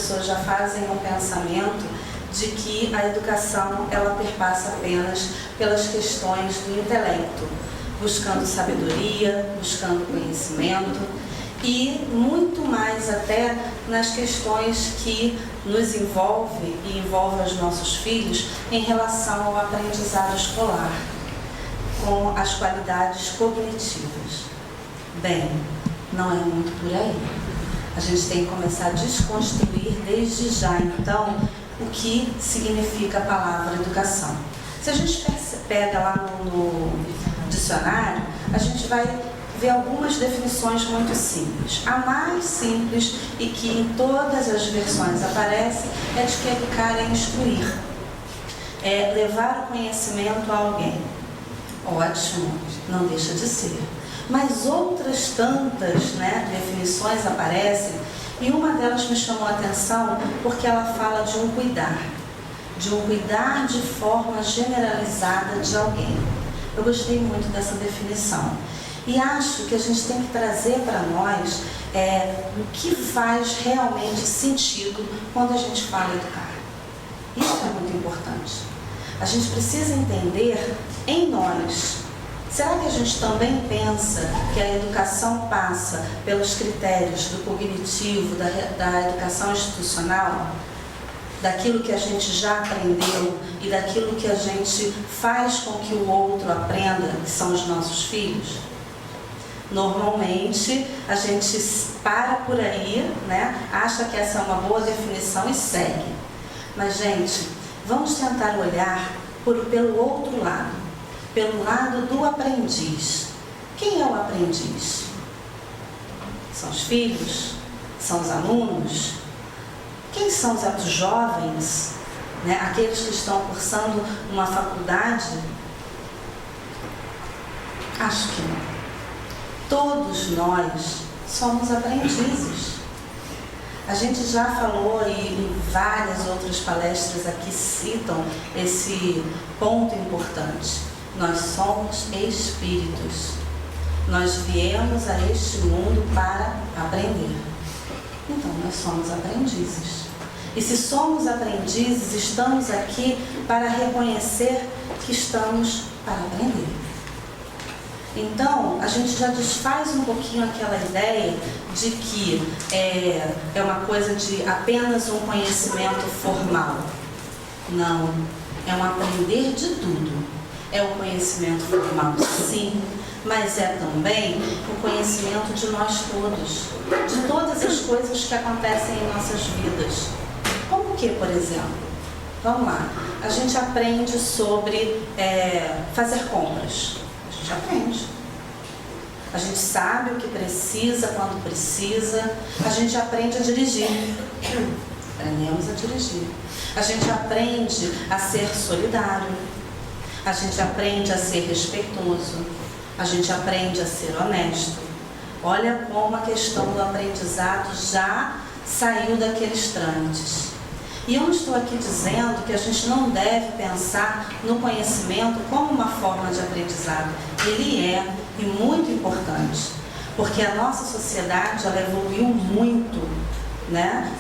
pessoas já fazem um pensamento de que a educação ela perpassa apenas pelas questões do intelecto, buscando sabedoria, buscando conhecimento e muito mais até nas questões que nos envolve e envolve os nossos filhos em relação ao aprendizado escolar, com as qualidades cognitivas. Bem, não é muito por aí. A gente tem que começar a desconstruir desde já, então, o que significa a palavra educação. Se a gente pega lá no dicionário, a gente vai ver algumas definições muito simples. A mais simples e que em todas as versões aparece é de que educar é instruir, é levar o conhecimento a alguém. Ótimo, não deixa de ser. Mas outras tantas definições aparecem e uma delas me chamou a atenção porque ela fala de um cuidar de forma generalizada de alguém. Eu gostei muito dessa definição e acho que a gente tem que trazer para nós o que faz realmente sentido quando a gente fala educar. Isso é muito importante. A gente precisa entender em nós. Será que a gente também pensa que a educação passa pelos critérios do cognitivo, da educação institucional, daquilo que a gente já aprendeu e daquilo que a gente faz com que o outro aprenda, que são os nossos filhos? Normalmente, a gente para por aí, acha que essa é uma boa definição e segue. Mas, gente, vamos tentar olhar pelo outro lado, pelo lado do aprendiz. Quem é o aprendiz? São os filhos? São os alunos? Quem são os jovens? Aqueles que estão cursando uma faculdade? Acho que não. Todos nós somos aprendizes. A gente já falou e em várias outras palestras aqui citam esse ponto importante. Nós somos espíritos. Nós viemos a este mundo para aprender. Então, nós somos aprendizes. E se somos aprendizes, estamos aqui para reconhecer que estamos para aprender. Então, a gente já desfaz um pouquinho aquela ideia de que é uma coisa de apenas um conhecimento formal. Não, é um aprender de tudo. É um conhecimento formal, sim, mas é também o conhecimento de nós todos, de todas as coisas que acontecem em nossas vidas. Como que, por exemplo? Vamos lá, a gente aprende sobre fazer compras. A gente aprende. A gente sabe o que precisa, quando precisa. A gente aprende a dirigir. Aprendemos a dirigir. A gente aprende a ser solidário. A gente aprende a ser respeitoso. A gente aprende a ser honesto. Olha como a questão do aprendizado já saiu daqueles trâmites. E eu não estou aqui dizendo que a gente não deve pensar no conhecimento como uma forma de aprendizado. Ele é, e muito importante, porque a nossa sociedade ela evoluiu muito,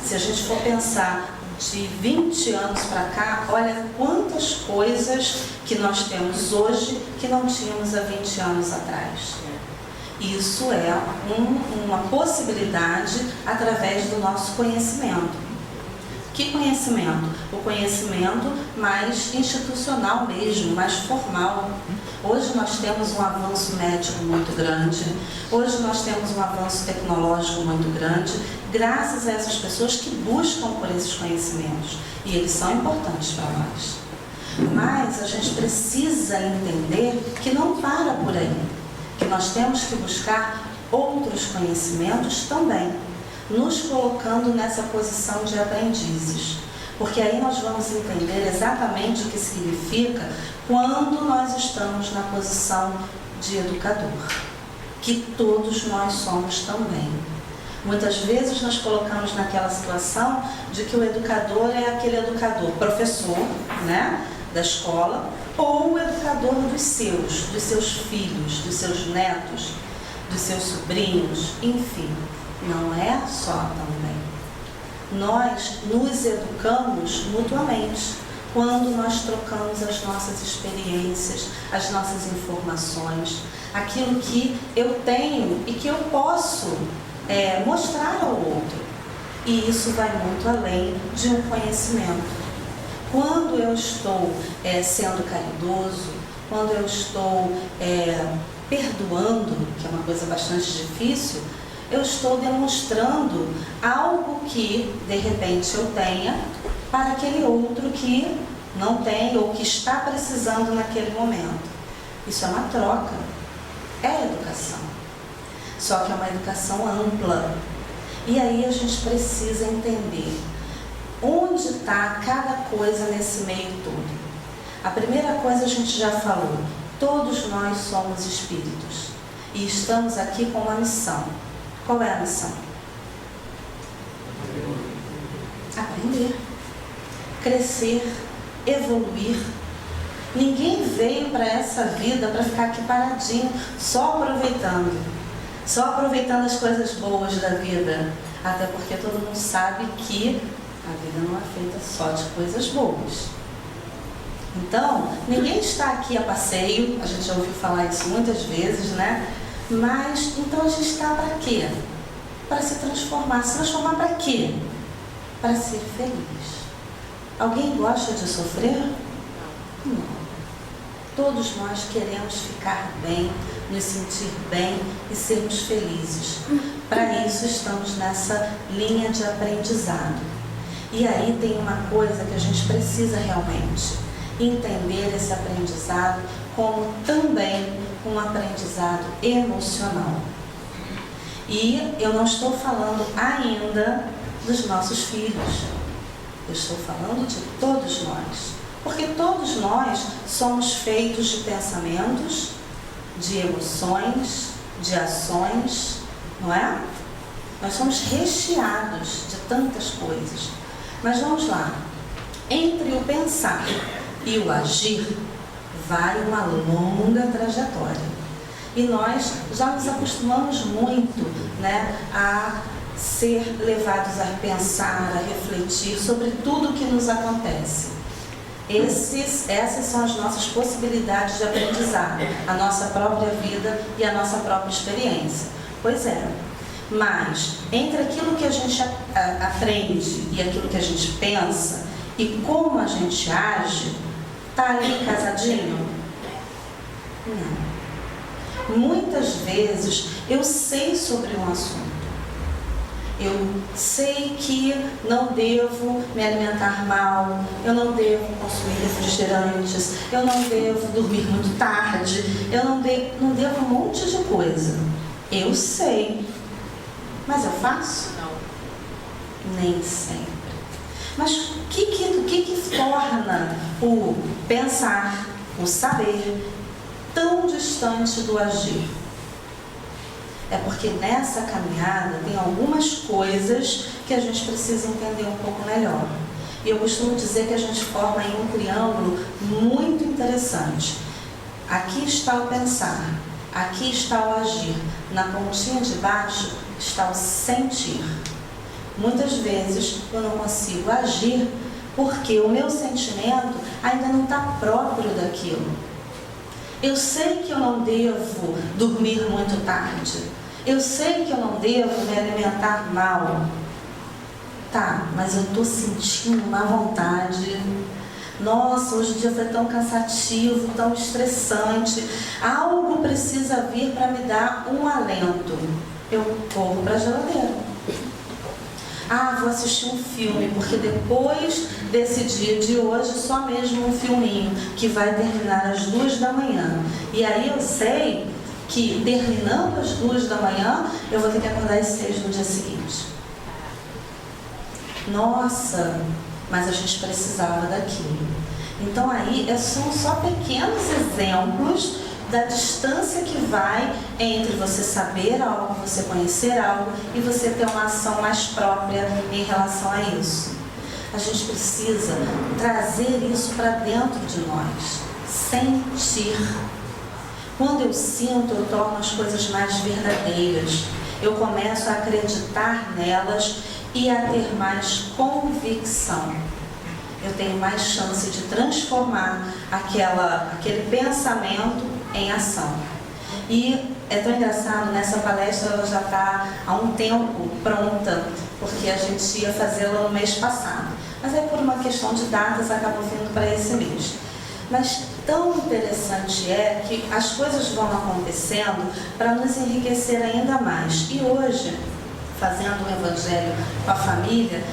Se a gente for pensar de 20 anos para cá, olha quantas coisas que nós temos hoje que não tínhamos há 20 anos atrás. Isso é uma possibilidade através do nosso conhecimento. Que conhecimento? O conhecimento mais institucional mesmo, mais formal. Hoje nós temos um avanço médico muito grande, hoje nós temos um avanço tecnológico muito grande, graças a essas pessoas que buscam por esses conhecimentos. E eles são importantes para nós. Mas a gente precisa entender que não para por aí, que nós temos que buscar outros conhecimentos também, nos colocando nessa posição de aprendizes. Porque aí nós vamos entender exatamente o que significa quando nós estamos na posição de educador, que todos nós somos também. Muitas vezes nós colocamos naquela situação de que o educador é aquele educador, professor, da escola, ou o educador dos seus filhos, dos seus netos, dos seus sobrinhos, enfim. Não é só também. nós nos educamos mutuamente. Quando nós trocamos as nossas experiências, as nossas informações, aquilo que eu tenho e que eu posso mostrar ao outro. E isso vai muito além de um conhecimento. Quando eu estou sendo caridoso, quando eu estou perdoando, que é uma coisa bastante difícil, eu estou demonstrando algo que, de repente, eu tenha para aquele outro que não tem ou que está precisando naquele momento. Isso é uma troca, é educação. Só que é uma educação ampla. E aí a gente precisa entender onde está cada coisa nesse meio todo. A primeira coisa a gente já falou, todos nós somos espíritos e estamos aqui com uma missão. Qual é a missão? Aprender, crescer, evoluir. Ninguém veio para essa vida para ficar aqui paradinho, só aproveitando as coisas boas da vida. Até porque todo mundo sabe que a vida não é feita só de coisas boas. Então, ninguém está aqui a passeio, a gente já ouviu falar isso muitas vezes, né? Mas, então a gente está para quê? Para se transformar. Se transformar para quê? Para ser feliz. Alguém gosta de sofrer? Não. Todos nós queremos ficar bem, nos sentir bem e sermos felizes. Para isso estamos nessa linha de aprendizado. E aí tem uma coisa que a gente precisa realmente entender esse aprendizado como também um aprendizado emocional. E eu não estou falando ainda dos nossos filhos. Eu estou falando de todos nós. Porque todos nós somos feitos de pensamentos, de emoções, de ações, não é? Nós somos recheados de tantas coisas. Mas vamos lá. Entre o pensar e o agir, vai uma longa trajetória. E nós já nos acostumamos muito, né, a ser levados a pensar, a refletir sobre tudo que nos acontece. Essas são as nossas possibilidades de aprendizado, a nossa própria vida e a nossa própria experiência. Pois é, mas entre aquilo que a gente aprende e aquilo que a gente pensa e como a gente age, está ali casadinho? Não. Muitas vezes eu sei sobre um assunto. Eu sei que não devo me alimentar mal, eu não devo consumir refrigerantes, eu não devo dormir muito tarde, eu não devo um monte de coisa. Eu sei. Mas eu faço? Não. Nem sempre. Mas o que torna o pensar, o saber, tão distante do agir? É porque nessa caminhada tem algumas coisas que a gente precisa entender um pouco melhor. E eu costumo dizer que a gente forma aí um triângulo muito interessante. Aqui está o pensar, aqui está o agir, na pontinha de baixo está o sentir. Muitas vezes eu não consigo agir porque o meu sentimento ainda não está próprio daquilo. Eu sei que eu não devo dormir muito tarde. Eu sei que eu não devo me alimentar mal. Tá, mas eu estou sentindo uma vontade. Nossa, hoje o dia foi tão cansativo, tão estressante. Algo precisa vir para me dar um alento. Eu corro para a geladeira. Vou assistir um filme, porque depois desse dia de hoje, só mesmo um filminho, que vai terminar às 2 da manhã. E aí eu sei que, terminando às 2 da manhã, eu vou ter que acordar às 6 no dia seguinte. Nossa, mas a gente precisava daquilo. Então aí são só pequenos exemplos da distância que vai entre você saber algo, você conhecer algo e você ter uma ação mais própria em relação a isso. A gente precisa trazer isso para dentro de nós, sentir. Quando eu sinto, eu torno as coisas mais verdadeiras. Eu começo a acreditar nelas e a ter mais convicção. Eu tenho mais chance de transformar aquele pensamento em ação. E é tão engraçado, nessa palestra ela já está há um tempo pronta, porque a gente ia fazê-la no mês passado. Mas aí por uma questão de datas acabou vindo para esse mês. Mas tão interessante é que as coisas vão acontecendo para nos enriquecer ainda mais. E hoje, fazendo o Evangelho com a família,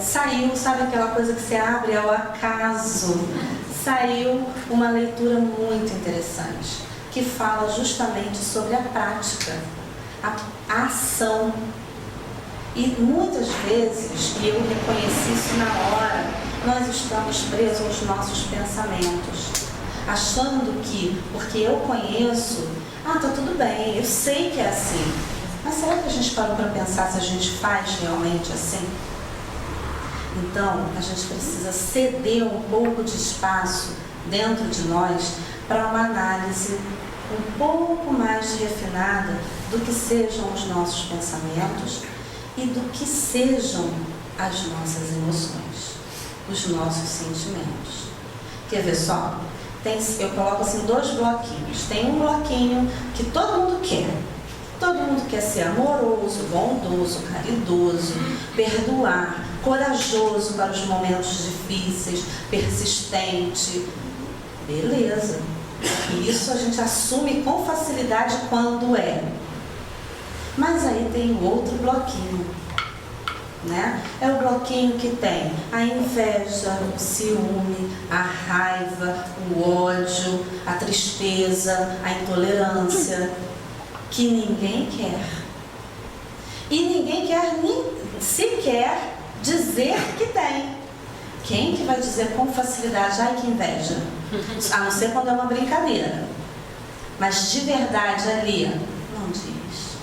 saiu, sabe aquela coisa que você abre ao acaso? Saiu uma leitura muito interessante, que fala justamente sobre a prática, a ação. E muitas vezes, e eu reconheci isso na hora, nós estamos presos aos nossos pensamentos, achando que, porque eu conheço, tá tudo bem, eu sei que é assim. Mas será que a gente parou para pensar se a gente faz realmente assim? Então, a gente precisa ceder um pouco de espaço dentro de nós para uma análise um pouco mais refinada do que sejam os nossos pensamentos e do que sejam as nossas emoções, os nossos sentimentos. Quer ver só? Eu coloco assim 2 bloquinhos. Tem um bloquinho que todo mundo quer. Todo mundo quer ser amoroso, bondoso, caridoso, perdoar, corajoso para os momentos difíceis, persistente. Beleza. E isso a gente assume com facilidade quando é. Mas aí tem o outro bloquinho, né? É o bloquinho que tem a inveja, o ciúme, a raiva, o ódio, a tristeza, a intolerância, que ninguém quer. E ninguém quer nem sequer dizer que tem. Quem que vai dizer com facilidade, ai que inveja? A não ser quando é uma brincadeira. Mas de verdade ali, não diz.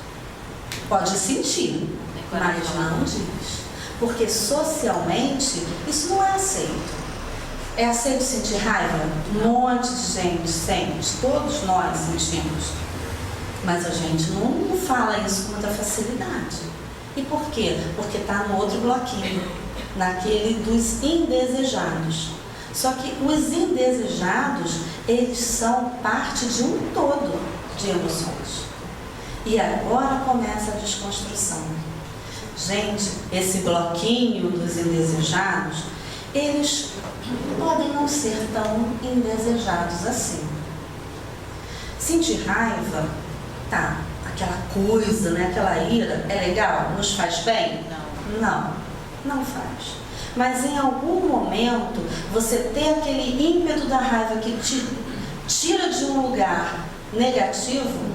Pode sentir, mas não diz. Porque socialmente isso não é aceito. É aceito sentir raiva? Um monte de gente sente, todos nós sentimos. Mas a gente não fala isso com muita facilidade. E por quê? Porque está no outro bloquinho, naquele dos indesejados. Só que os indesejados, eles são parte de um todo de emoções. E agora começa a desconstrução. Gente, esse bloquinho dos indesejados, eles podem não ser tão indesejados assim. Sentir raiva, tá, aquela coisa, né, aquela ira, é legal? Nos faz bem? Não faz. Mas em algum momento, você ter aquele ímpeto da raiva que te tira de um lugar negativo,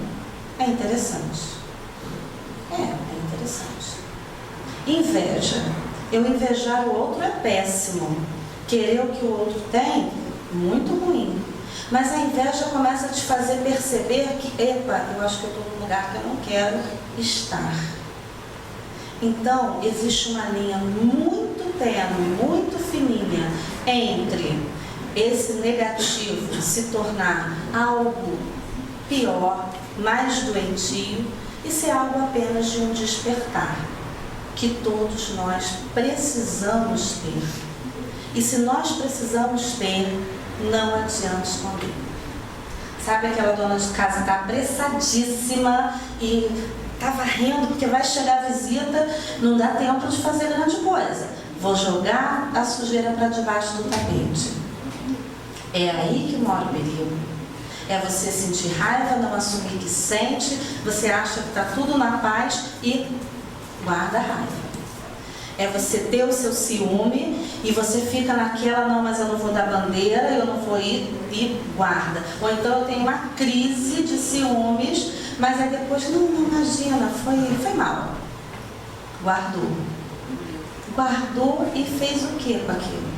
é interessante. É interessante. Inveja. Eu invejar o outro é péssimo. Querer o que o outro tem, muito ruim. Mas a inveja começa a te fazer perceber que, epa, eu acho que eu estou num lugar que eu não quero estar. Então, existe uma linha muito tênue, muito fininha, entre esse negativo se tornar algo pior, mais doentio, e ser algo apenas de um despertar, que todos nós precisamos ter. E se nós precisamos ter, não adianta esconder. Sabe aquela dona de casa está apressadíssima e está varrendo porque vai chegar a visita, não dá tempo de fazer grande coisa. Vou jogar a sujeira para debaixo do tapete. É aí que mora o perigo. É você sentir raiva, não assumir que sente, você acha que está tudo na paz e guarda a raiva. É você ter o seu ciúme e você fica naquela, não, mas eu não vou dar bandeira, eu não vou ir, e guarda. Ou então eu tenho uma crise de ciúmes, mas aí depois, não imagina, foi mal. Guardou e fez o que com aquilo?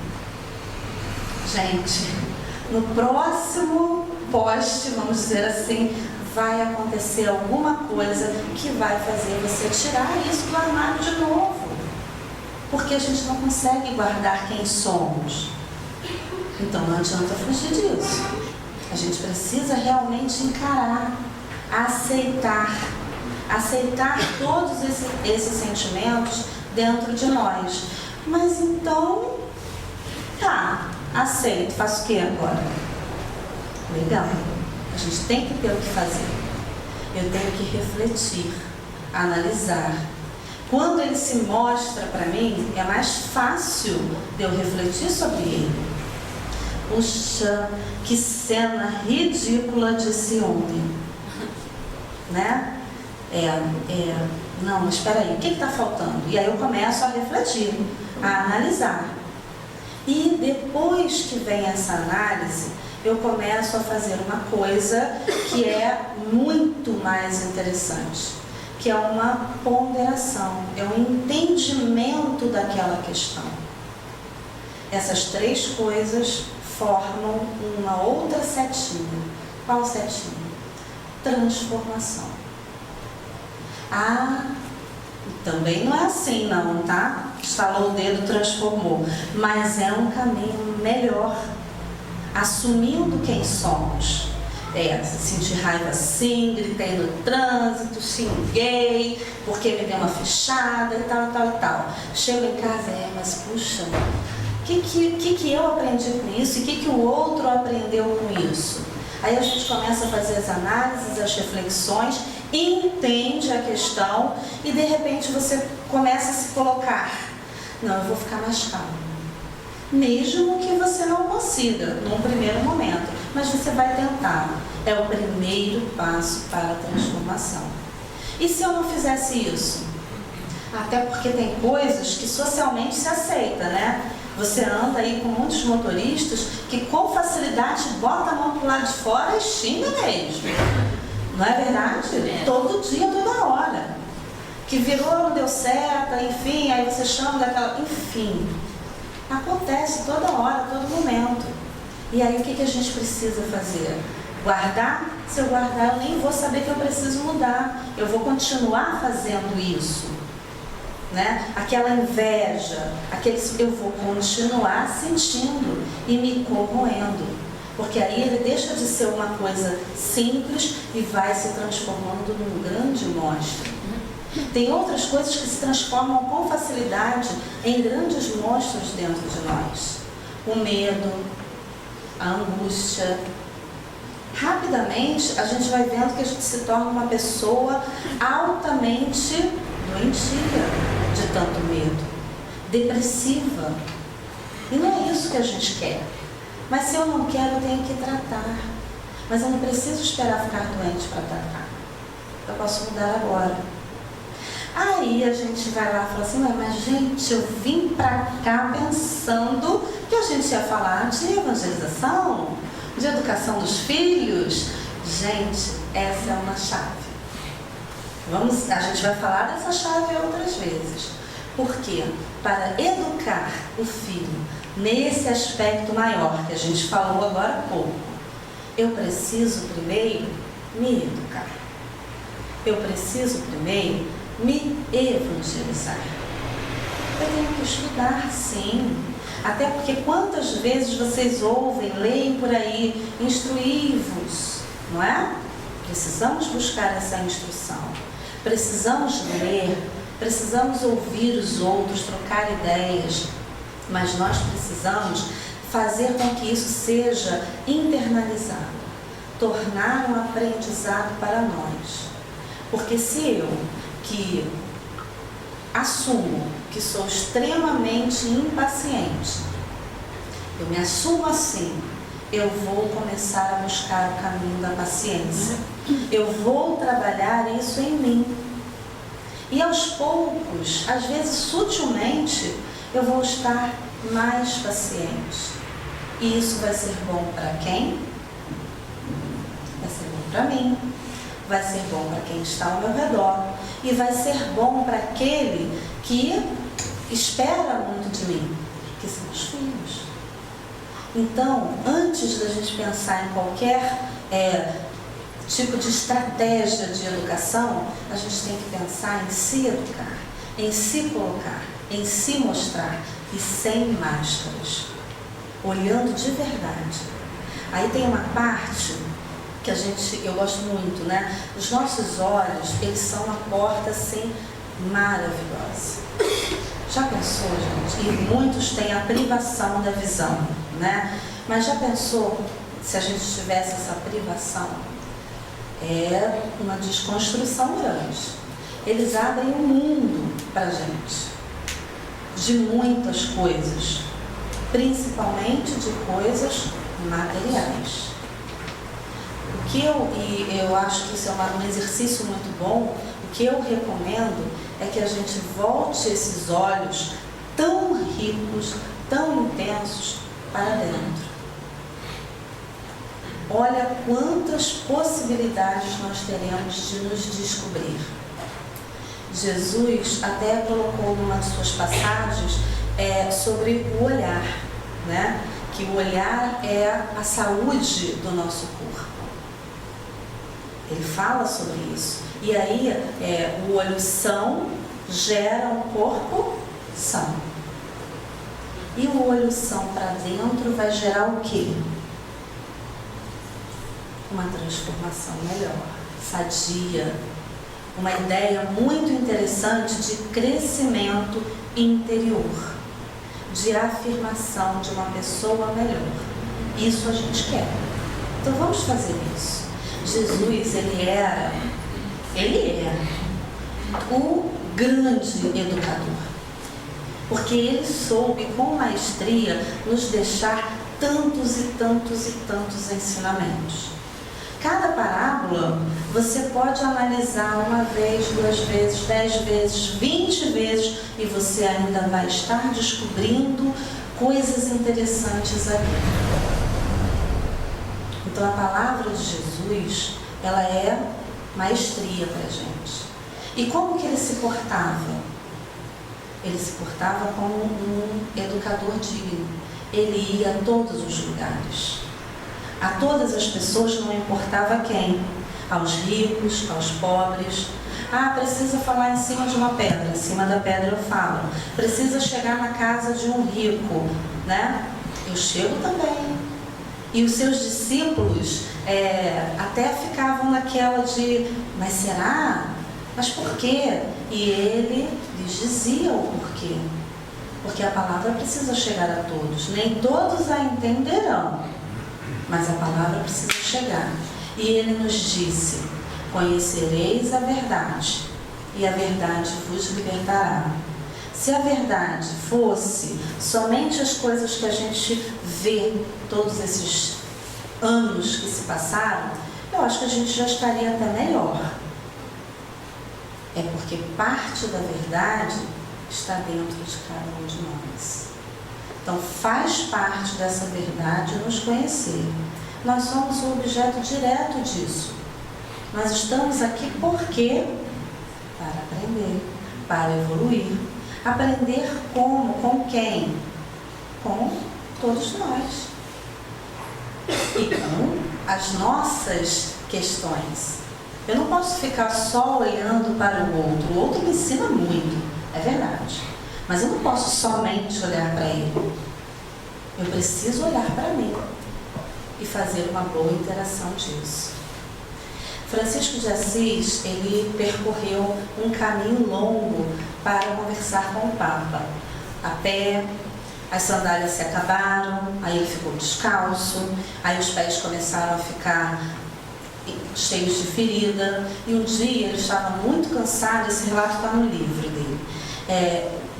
Gente, no próximo poste, vamos dizer assim, vai acontecer alguma coisa que vai fazer você tirar isso do armário de novo. Porque a gente não consegue guardar quem somos. Então não adianta fugir disso. A gente precisa realmente encarar, aceitar todos esses sentimentos dentro de nós. Mas então, tá, aceito, faço o que agora? Legal, a gente tem que ter o que fazer. Eu tenho que refletir, analisar. Quando ele se mostra para mim, é mais fácil de eu refletir sobre ele. Puxa, que cena ridícula de ciúme, né? Não, mas espera aí, o que está faltando? E aí eu começo a refletir, a analisar. E depois que vem essa análise, eu começo a fazer uma coisa que é muito mais interessante, que é uma ponderação, é um entendimento daquela questão. Essas três coisas formam uma outra setinha. Qual setinha? Transformação. Ah, também não é assim não, tá? Estalou o dedo, transformou. Mas é um caminho melhor. Assumindo quem somos. Sentir raiva sim, gritei no trânsito, xinguei, porque me deu uma fechada e tal, tal, tal. Chego em casa, mas puxa, o que eu aprendi com isso e o que o outro aprendeu com isso? Aí a gente começa a fazer as análises, as reflexões, entende a questão e de repente você começa a se colocar. Não, eu vou ficar mais calmo. Mesmo que você não consiga, num primeiro momento, mas você vai tentar. É o primeiro passo para a transformação. E se eu não fizesse isso? Até porque tem coisas que socialmente se aceita, né? Você anda aí com muitos motoristas que com facilidade bota a mão pro lado de fora e xinga mesmo. Não é verdade? Todo dia, toda hora. Que virou, não deu certo, enfim, aí você chama daquela... Enfim, acontece toda hora, todo momento. E aí o que a gente precisa fazer? Guardar? Se eu guardar, eu nem vou saber que eu preciso mudar. Eu vou continuar fazendo isso. Né? Aquela inveja, eu vou continuar sentindo e me corroendo, porque aí ele deixa de ser uma coisa simples e vai se transformando num grande monstro. Tem outras coisas que se transformam com facilidade em grandes monstros dentro de nós. O medo, a angústia. Rapidamente a gente vai vendo que a gente se torna uma pessoa altamente doentia de tanto medo, depressiva. E não é isso que a gente quer. Mas se eu não quero, eu tenho que tratar. Mas eu não preciso esperar ficar doente para tratar. Eu posso mudar agora. Aí a gente vai lá e fala assim, mas gente, eu vim para cá pensando que a gente ia falar de evangelização, de educação dos filhos. Gente, essa é uma chave. A gente vai falar dessa chave outras vezes. Por quê? Para educar o filho nesse aspecto maior que a gente falou agora há pouco, eu preciso primeiro me educar. Eu preciso primeiro me evangelizar. Eu tenho que estudar, sim. Até porque quantas vezes vocês ouvem, leem por aí, instruí-vos, não é? Precisamos buscar essa instrução. Precisamos ler, precisamos ouvir os outros, trocar ideias, mas nós precisamos fazer com que isso seja internalizado, tornar um aprendizado para nós. Porque se eu, que assumo que sou extremamente impaciente, eu me assumo assim, eu vou começar a buscar o caminho da paciência. Eu vou trabalhar isso em mim. E aos poucos, às vezes sutilmente, eu vou estar mais paciente. E isso vai ser bom para quem? Vai ser bom para mim. Vai ser bom para quem está ao meu redor. E vai ser bom para aquele que espera muito de mim, que são os filhos. Então, antes da gente pensar em qualquer tipo de estratégia de educação, a gente tem que pensar em se educar, em se colocar, em se mostrar e sem máscaras, olhando de verdade. Aí tem uma parte que eu gosto muito, né? Os nossos olhos, eles são uma porta assim maravilhosa. Já pensou, gente? E muitos têm a privação da visão, né? Mas já pensou se a gente tivesse essa privação? É uma desconstrução grande. Eles abrem o mundo para a gente, de muitas coisas, principalmente de coisas materiais. Eu acho que isso é um exercício muito bom. O que eu recomendo é que a gente volte esses olhos tão ricos, tão intensos para dentro. Olha quantas possibilidades nós teremos de nos descobrir. Jesus até colocou numa de suas passagens sobre o olhar, né? Que o olhar é a saúde do nosso corpo. Ele fala sobre isso. E aí, o olho são gera um corpo são. E o olho são para dentro vai gerar o quê? Uma transformação melhor, sadia. Uma ideia muito interessante de crescimento interior, de afirmação de uma pessoa melhor. Isso a gente quer. Então vamos fazer isso. Jesus, ele é o grande educador, porque ele soube com maestria nos deixar tantos e tantos e tantos ensinamentos. Cada parábola você pode analisar uma vez, 2 vezes, 10 vezes, 20 vezes e você ainda vai estar descobrindo coisas interessantes ali. Então a palavra de Jesus, ela é maestria para a gente. E como que ele se portava? Ele se portava como um educador digno. Ele ia a todos os lugares. A todas as pessoas, não importava quem. Aos ricos, aos pobres. Precisa falar em cima de uma pedra. Em cima da pedra eu falo. Precisa chegar na casa de um rico, né? Eu chego também. E os seus discípulos até ficavam naquela de, mas será? Mas por quê? E ele lhes dizia o porquê. Porque a palavra precisa chegar a todos. Nem todos a entenderão, mas a palavra precisa chegar. E ele nos disse, conhecereis a verdade, e a verdade vos libertará. Se a verdade fosse somente as coisas que a gente vê, todos esses anos que se passaram, eu acho que a gente já estaria até melhor. É porque parte da verdade está dentro de cada um de nós. Então faz parte dessa verdade nos conhecer. Nós somos o objeto direto disso. Nós estamos aqui por quê? Para aprender, para evoluir. Aprender como? Com quem? Com todos nós. E com as nossas questões. Eu não posso ficar só olhando para o outro me ensina muito, é verdade. Mas eu não posso somente olhar para ele. Eu preciso olhar para mim e fazer uma boa interação disso. Francisco de Assis, ele percorreu um caminho longo para conversar com o Papa. A pé, as sandálias se acabaram, aí ele ficou descalço, aí os pés começaram a ficar cheios de ferida, e um dia ele estava muito cansado. Esse relato está no livro dele.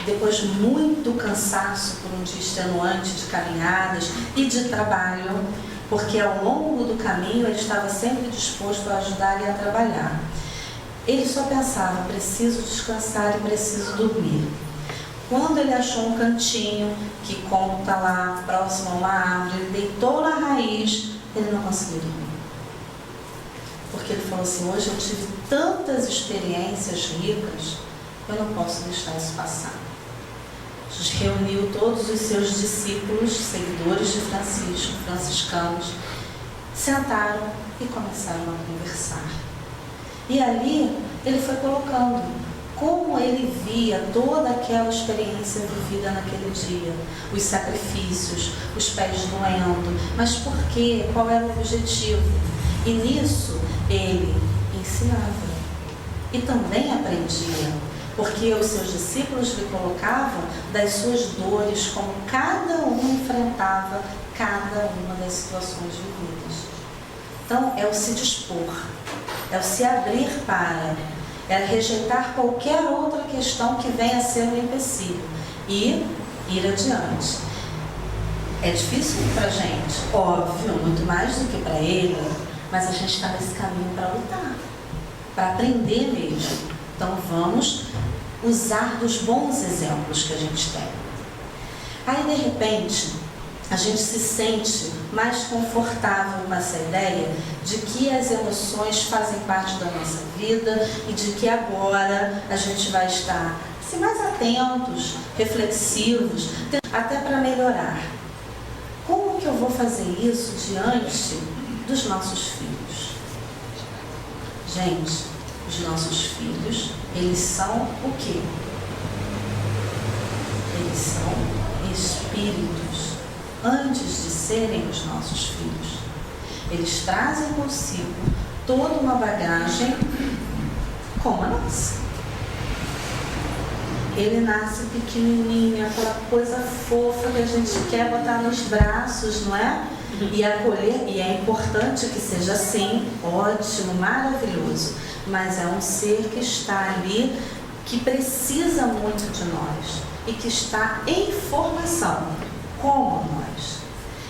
Depois de muito cansaço por um dia extenuante de caminhadas e de trabalho, porque ao longo do caminho ele estava sempre disposto a ajudar e a trabalhar. Ele só pensava, preciso descansar e preciso dormir. Quando ele achou um cantinho, que como está lá próximo a uma árvore, ele deitou na raiz, ele não conseguiu dormir. Porque ele falou assim, hoje eu tive tantas experiências ricas, eu não posso deixar isso passar. Reuniu todos os seus discípulos, seguidores de Francisco, franciscanos, sentaram e começaram a conversar. E ali ele foi colocando como ele via toda aquela experiência vivida naquele dia, os sacrifícios, os pés doendo, mas por quê? Qual era o objetivo? E nisso ele ensinava e também aprendia. porque os seus discípulos lhe colocavam das suas dores, como cada um enfrentava cada uma das situações vividas. Então, é o se dispor, é o se abrir para, é rejeitar qualquer outra questão que venha a ser um empecilho e ir adiante. É difícil para a gente, óbvio, muito mais do que para ele, mas a gente está nesse caminho para lutar, para aprender mesmo. Então vamos usar dos bons exemplos que a gente tem. Aí de repente a gente se sente mais confortável com essa ideia de que as emoções fazem parte da nossa vida e de que agora a gente vai estar assim, mais atentos, reflexivos, até para melhorar. Como que eu vou fazer isso diante dos nossos filhos? Gente, os nossos filhos, eles são o quê? Eles são espíritos. Antes de serem os nossos filhos, eles trazem consigo toda uma bagagem como a nossa. Ele nasce pequenininho, aquela coisa fofa que a gente quer botar nos braços, não é? E acolher, e é importante que seja assim, ótimo, maravilhoso, mas é um ser que está ali, que precisa muito de nós e que está em formação, como nós.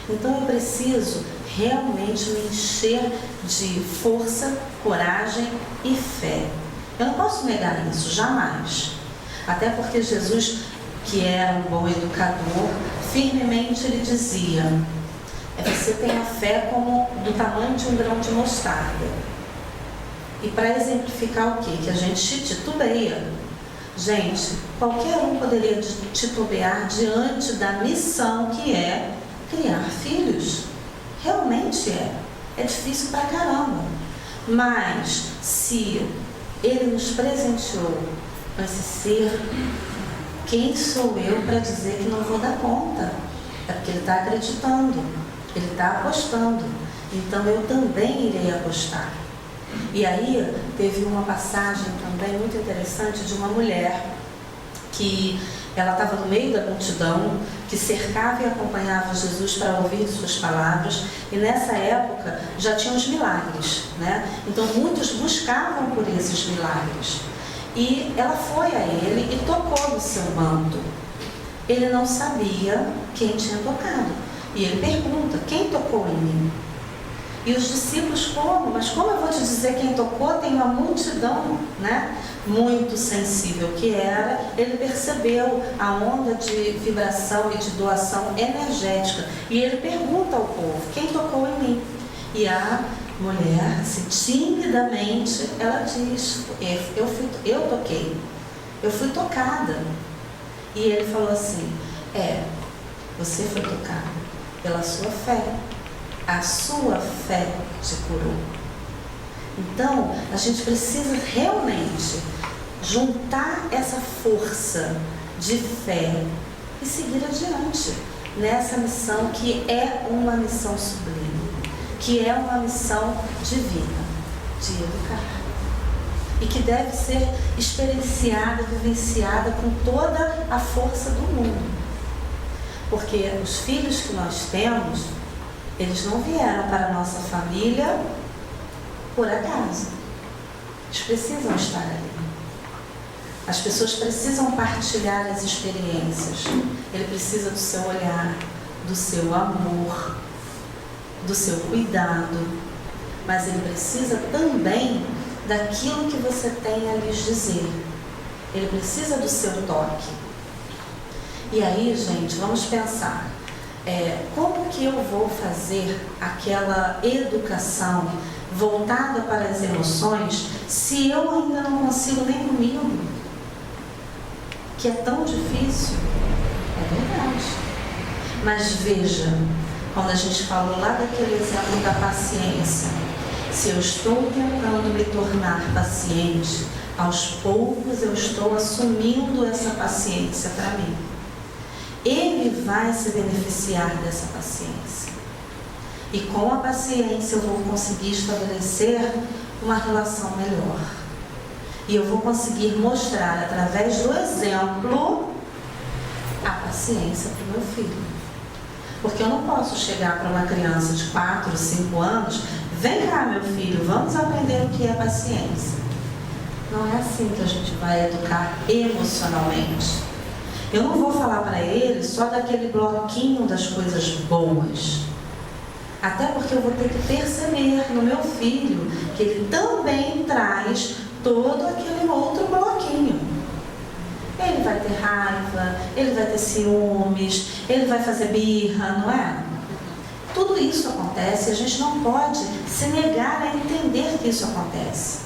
Então eu preciso realmente me encher de força, coragem e fé. Eu não posso negar isso, jamais. Até porque Jesus, que era um bom educador, firmemente ele dizia: você tem a fé como do tamanho de um grão de mostarda. E para exemplificar o quê? Que a gente titubeia. Gente, qualquer um poderia titubear diante da missão que é criar filhos. Realmente é. É difícil pra caramba. Mas se ele nos presenteou com esse ser, quem sou eu para dizer que não vou dar conta? É porque ele está acreditando, ele está apostando. Então eu também irei apostar. E aí teve uma passagem também muito interessante de uma mulher que ela estava no meio da multidão, que cercava e acompanhava Jesus para ouvir suas palavras, e nessa época já tinha os milagres, né? Então muitos buscavam por esses milagres. E ela foi a ele e tocou no seu manto. Ele não sabia quem tinha tocado. E ele pergunta: quem tocou em mim? E os discípulos, como? Mas como eu vou te dizer quem tocou? Tem uma multidão, né? Muito sensível que era, ele percebeu a onda de vibração e de doação energética. E ele pergunta ao povo: quem tocou em mim? E a mulher, assim, timidamente, ela diz: eu toquei, eu fui tocada. E ele falou assim: você foi tocada pela sua fé. A sua fé te curou. Então, a gente precisa realmente juntar essa força de fé e seguir adiante nessa missão que é uma missão sublime, que é uma missão divina, de educar. E que deve ser experienciada, vivenciada com toda a força do mundo. Porque os filhos que nós temos, eles não vieram para a nossa família por acaso. Eles precisam estar ali. As pessoas precisam partilhar as experiências. Ele precisa do seu olhar, do seu amor, do seu cuidado. Mas ele precisa também daquilo que você tem a lhes dizer. Ele precisa do seu toque. E aí, gente, vamos pensar. Como que eu vou fazer aquela educação voltada para as emoções se eu ainda não consigo nem comigo? Que é tão difícil? É verdade. Mas veja, quando a gente falou lá daquele exemplo da paciência, se eu estou tentando me tornar paciente, aos poucos eu estou assumindo essa paciência para mim. Ele vai se beneficiar dessa paciência. E com a paciência eu vou conseguir estabelecer uma relação melhor. E eu vou conseguir mostrar, através do exemplo, a paciência para o meu filho. Porque eu não posso chegar para uma criança de 4, 5 anos, vem cá, meu filho, vamos aprender o que é paciência. Não é assim que a gente vai educar emocionalmente. Eu não vou falar para ele só daquele bloquinho das coisas boas. Até porque eu vou ter que perceber no meu filho que ele também traz todo aquele outro bloquinho. Ele vai ter raiva, ele vai ter ciúmes, ele vai fazer birra, não é? Tudo isso acontece e a gente não pode se negar a entender que isso acontece.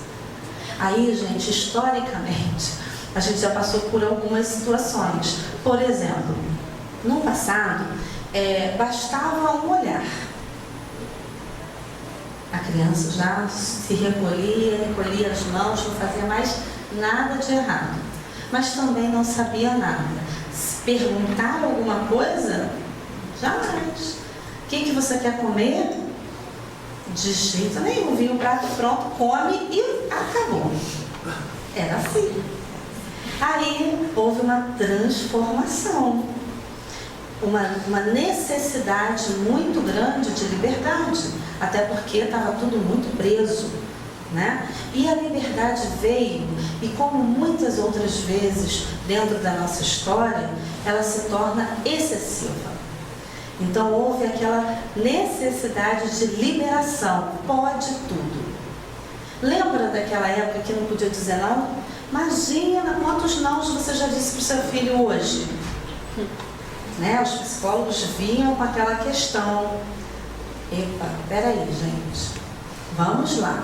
Aí, gente, historicamente, a gente já passou por algumas situações. Por exemplo, no passado, bastava um olhar. A criança já se recolhia as mãos, não fazia mais nada de errado. Mas também não sabia nada. Se perguntar alguma coisa, jamais. O que você quer comer? De jeito nenhum. Vinha o prato pronto, come e acabou. Era assim. Aí houve uma transformação. Uma necessidade muito grande de liberdade. Até porque estava tudo muito preso, né? E a liberdade veio, e como muitas outras vezes dentro da nossa história, ela se torna excessiva. Então houve aquela necessidade de liberação, pode tudo. Lembra daquela época que não podia dizer não? Imagina quantos nãos você já disse para o seu filho hoje. Né? Os psicólogos vinham com aquela questão. Epa, peraí, gente, vamos lá.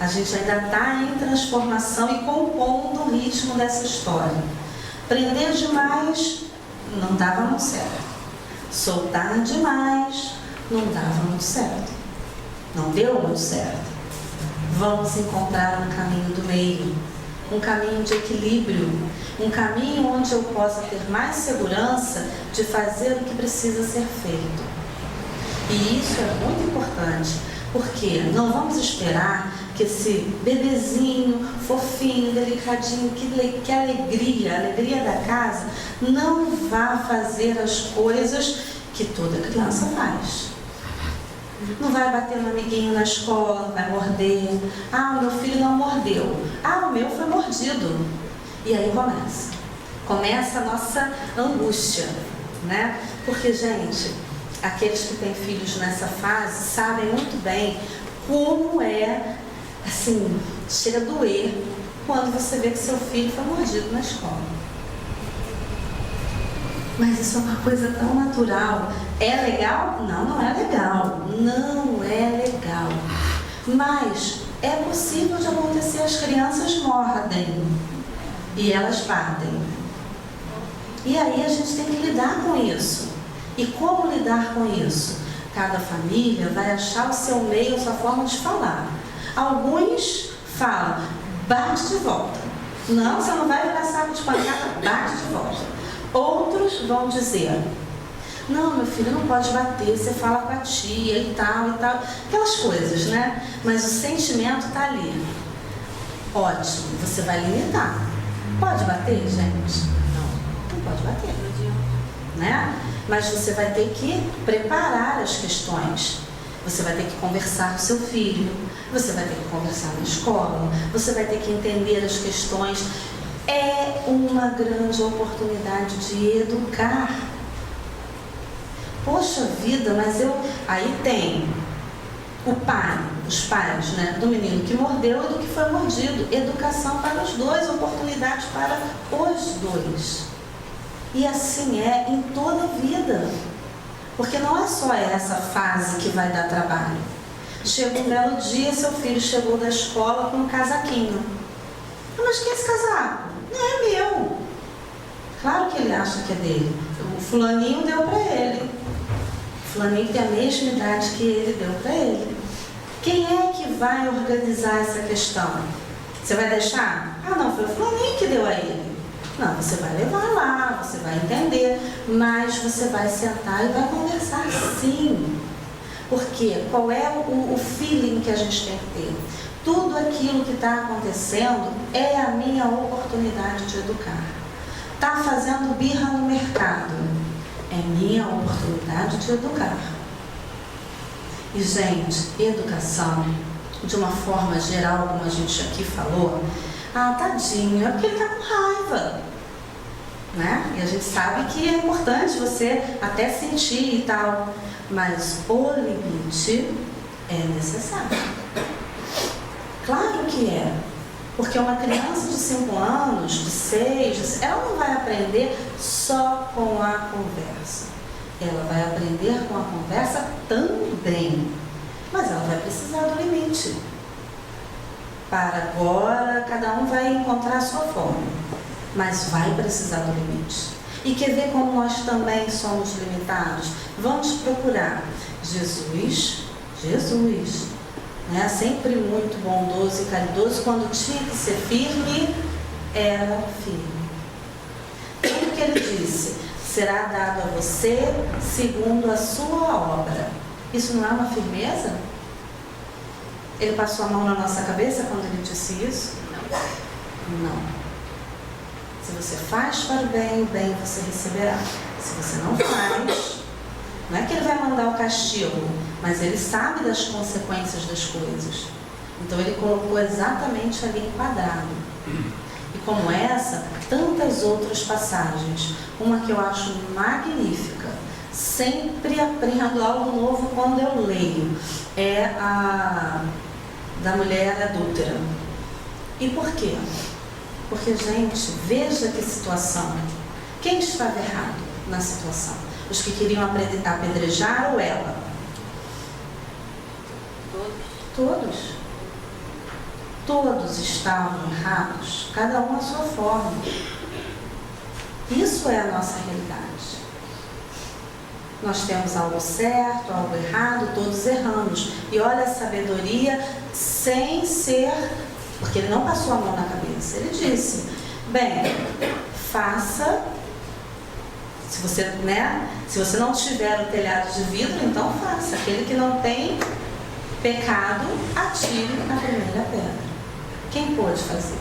A gente ainda está em transformação e compondo o ritmo dessa história. Prender demais não dava muito certo. Soltar demais não dava muito certo. Não deu muito certo. Vamos encontrar um caminho do meio, um caminho de equilíbrio, um caminho onde eu possa ter mais segurança de fazer o que precisa ser feito. E isso é muito importante, porque não vamos esperar que esse bebezinho, fofinho, delicadinho, que alegria, a alegria da casa, não vá fazer as coisas que toda criança faz. Não vai bater no amiguinho na escola, não vai morder. Ah, o meu filho não mordeu. Ah, o meu foi mordido. E aí começa a nossa angústia, né? Porque, gente, aqueles que têm filhos nessa fase sabem muito bem como é, assim, chega a doer quando você vê que seu filho foi mordido na escola. Mas isso é uma coisa tão natural. É legal? Não, não é legal. Não é legal. Mas é possível de acontecer, as crianças mordem e elas batem. E aí a gente tem que lidar com isso. E como lidar com isso? Cada família vai achar o seu meio, a sua forma de falar. Alguns falam, bate de volta. Não, você não vai virar saco de pancada, bate de volta. Outros vão dizer, não, meu filho, não pode bater, você fala com a tia e tal, aquelas coisas, né? Mas o sentimento está ali. Ótimo, você vai limitar. Pode bater, gente? Não pode bater, né? Mas você vai ter que preparar as questões. Você vai ter que conversar com seu filho, você vai ter que conversar na escola, você vai ter que entender as questões. É uma grande oportunidade de educar. Poxa vida, mas aí tem o pai, os pais, né, do menino que mordeu e do que foi mordido. Educação para os dois, oportunidade para os dois. E assim é em toda a vida. Porque não é só essa fase que vai dar trabalho. Chega um belo dia, seu filho chegou da escola com um casaquinho. Mas que é esse casaco? Não é meu. Claro que ele acha que é dele. O fulaninho deu para ele. O fulaninho tem a mesma idade que ele deu para ele. Quem é que vai organizar essa questão? Você vai deixar? Ah, não, foi o fulaninho que deu a ele. Não, você vai levar lá, você vai entender, mas você vai sentar e vai conversar sim. Porque qual é o feeling que a gente tem que ter? Tudo aquilo que está acontecendo é a minha oportunidade de educar. Está fazendo birra no mercado, é minha oportunidade de educar. E, gente, educação, de uma forma geral, como a gente aqui falou, tadinho, é porque ele está com raiva, né? E a gente sabe que é importante você até sentir e tal, mas o limite é necessário. Claro que é, porque uma criança de 5 anos, de 6, ela não vai aprender só com a conversa. Ela vai aprender com a conversa também, mas ela vai precisar do limite. Para agora, cada um vai encontrar a sua forma, mas vai precisar do limite. E quer ver como nós também somos limitados? Vamos procurar Jesus, né? Sempre muito bondoso e caridoso, quando tinha que ser firme, era firme. Tudo que ele disse, será dado a você segundo a sua obra. Isso não é uma firmeza? Ele passou a mão na nossa cabeça quando ele disse isso? Não. Se você faz para o bem você receberá. Se você não faz, não é que ele vai mandar o castigo, mas ele sabe das consequências das coisas. Então ele colocou exatamente ali enquadrado. E como essa, tantas outras passagens. Uma que eu acho magnífica, sempre aprendo algo novo quando eu leio, é a da mulher adúltera. E por quê? Porque, gente, veja que situação. Quem estava errado na situação? Os que queriam apedrejar ou ela? Todos. Todos estavam errados, cada um à sua forma. Isso é a nossa realidade. Nós temos algo certo, algo errado, todos erramos. E olha a sabedoria sem ser... Porque ele não passou a mão na cabeça. Ele disse, bem, faça... Se você não tiver o telhado de vidro, então faça. Aquele que não tem pecado, atire a primeira pedra. Quem pôde fazer?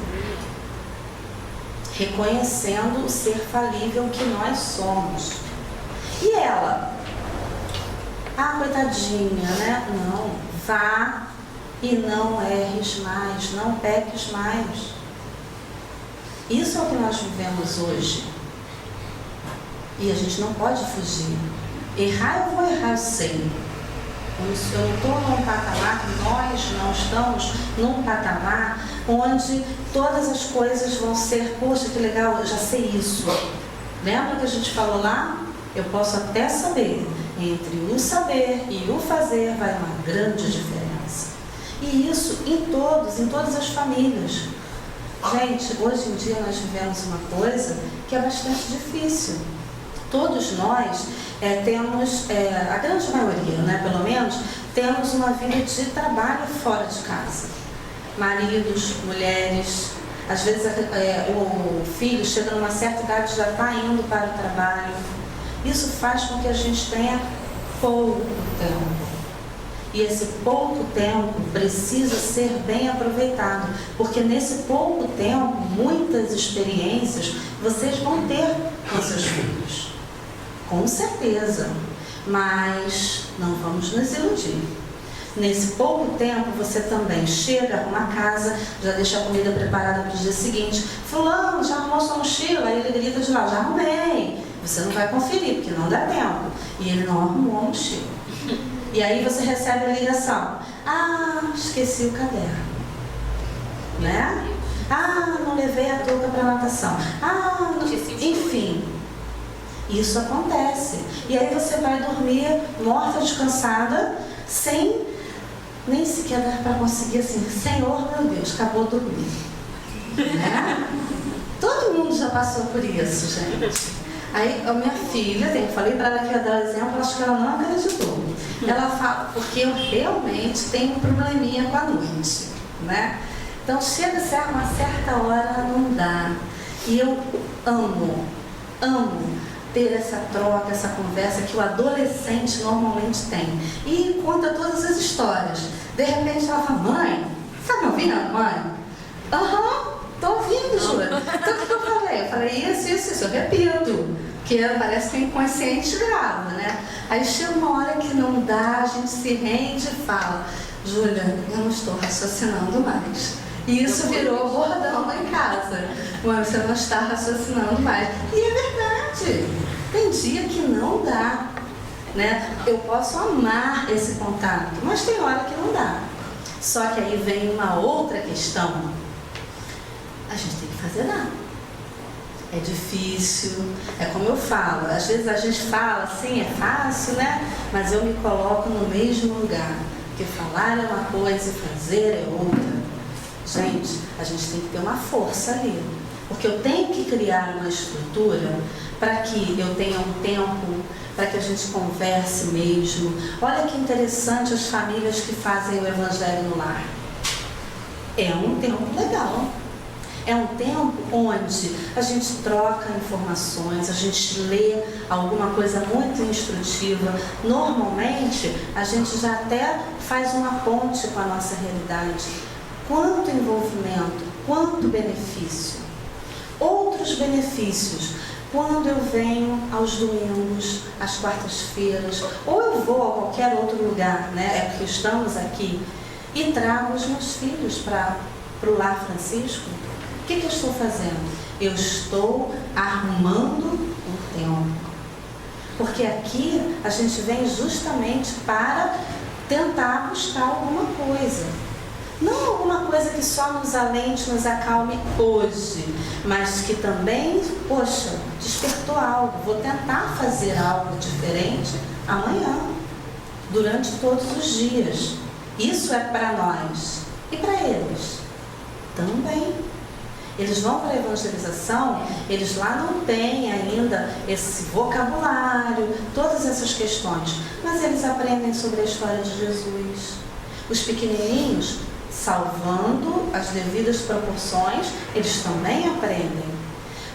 Reconhecendo o ser falível que nós somos. E ela? Coitadinha, né? Não, vá e não erres mais, não peques mais. Isso é o que nós vivemos hoje. E a gente não pode fugir. Errar eu vou errar, eu sei. Eu não estou num patamar, nós não estamos num patamar onde todas as coisas vão ser, poxa, que legal, eu já sei isso. Lembra que a gente falou lá? Eu posso até saber. Entre o saber e o fazer vai uma grande diferença. E isso em todas as famílias. Gente, hoje em dia nós vivemos uma coisa que é bastante difícil. Todos nós temos, a grande maioria, né, pelo menos, temos uma vida de trabalho fora de casa. Maridos, mulheres, às vezes o filho chega numa certa idade e já está indo para o trabalho. Isso faz com que a gente tenha pouco tempo. E esse pouco tempo precisa ser bem aproveitado, porque nesse pouco tempo, muitas experiências vocês vão ter com seus filhos. Com certeza. Mas não vamos nos iludir. Nesse pouco tempo, você também chega, arruma a casa, já deixa a comida preparada para o dia seguinte. Fulano, já arrumou sua mochila? Aí ele grita de lá, já arrumei. Você não vai conferir, porque não dá tempo. E ele não arrumou a mochila. E aí você recebe a ligação. Esqueci o caderno. Né? Não levei a touca para natação. Enfim. Isso acontece. E aí você vai dormir morta, descansada, sem nem sequer dar para conseguir assim, Senhor, meu Deus, acabou dormir. Né? Todo mundo já passou por isso, gente. Aí a minha filha, eu falei para ela que ia dar exemplo, acho que ela não acreditou. Ela fala, porque eu realmente tenho um probleminha com a noite, né? Então chega a uma certa hora, não dá. E eu amo ter essa troca, essa conversa que o adolescente normalmente tem. E conta todas as histórias. De repente ela fala, mãe, tá me ouvindo, mãe? Aham, tô ouvindo, Júlia. Então o que eu falei? Eu falei isso, eu repito. Que parece que o inconsciente grava, né? Aí chega uma hora que não dá, a gente se rende e fala, Júlia, eu não estou raciocinando mais. E isso virou bordão lá em casa. Mãe, você não está raciocinando mais. E é verdade. Tem dia que não dá, né? Eu posso amar esse contato, mas tem hora que não dá. Só que aí vem uma outra questão. A gente tem que fazer nada. É difícil, é como eu falo. Às vezes a gente fala assim, é fácil, né? Mas eu me coloco no mesmo lugar. Porque falar é uma coisa e fazer é outra. Gente, a gente tem que ter uma força ali. Porque eu tenho que criar uma estrutura para que eu tenha um tempo, para que a gente converse mesmo. Olha que interessante as famílias que fazem o Evangelho no Lar. É um tempo legal. É um tempo onde a gente troca informações, a gente lê alguma coisa muito instrutiva. Normalmente, a gente já até faz uma ponte com a nossa realidade. Quanto envolvimento, quanto benefício. Outros benefícios, quando eu venho aos domingos, às quartas-feiras, ou eu vou a qualquer outro lugar, né? É porque estamos aqui, e trago os meus filhos para o Lar Francisco. O que eu estou fazendo? Eu estou arrumando um tempo. Porque aqui a gente vem justamente para tentar buscar alguma coisa. Não alguma coisa que só nos alente, nos acalme hoje, mas que também, poxa, despertou algo. Vou tentar fazer algo diferente amanhã, durante todos os dias. Isso é para nós. E para eles? Também. Eles vão para a evangelização, eles lá não têm ainda esse vocabulário, todas essas questões, mas eles aprendem sobre a história de Jesus. Os pequenininhos, salvando as devidas proporções, eles também aprendem.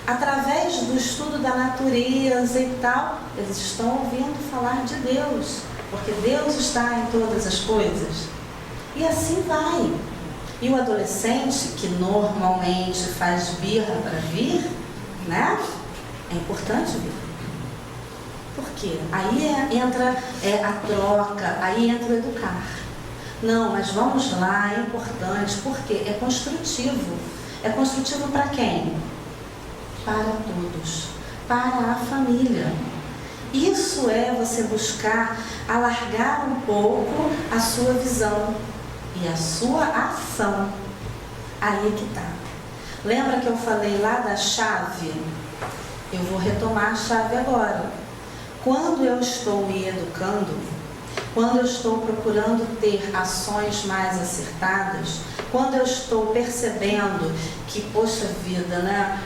Através do estudo da natureza e tal, eles estão ouvindo falar de Deus, porque Deus está em todas as coisas. E assim vai. E o adolescente, que normalmente faz birra para vir, né? É importante vir. Por quê? Aí entra a troca, aí entra o educar. Não, mas vamos lá, é importante, porque é construtivo. É construtivo para quem? Para todos, para a família. Isso é você buscar alargar um pouco a sua visão e a sua ação. Aí que tá. Lembra que eu falei lá da chave? Eu vou retomar a chave agora. Quando eu estou me educando, quando eu estou procurando ter ações mais acertadas, quando eu estou percebendo que, poxa vida, né,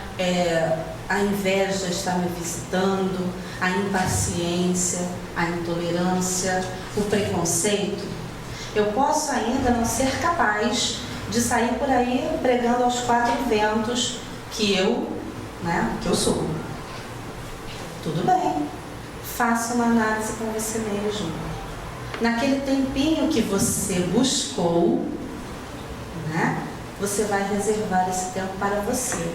a inveja está me visitando, a impaciência, a intolerância, o preconceito, eu posso ainda não ser capaz de sair por aí pregando aos quatro ventos que eu sou. Tudo bem, faça uma análise com você mesmo. Naquele tempinho que você buscou, né, você vai reservar esse tempo para você.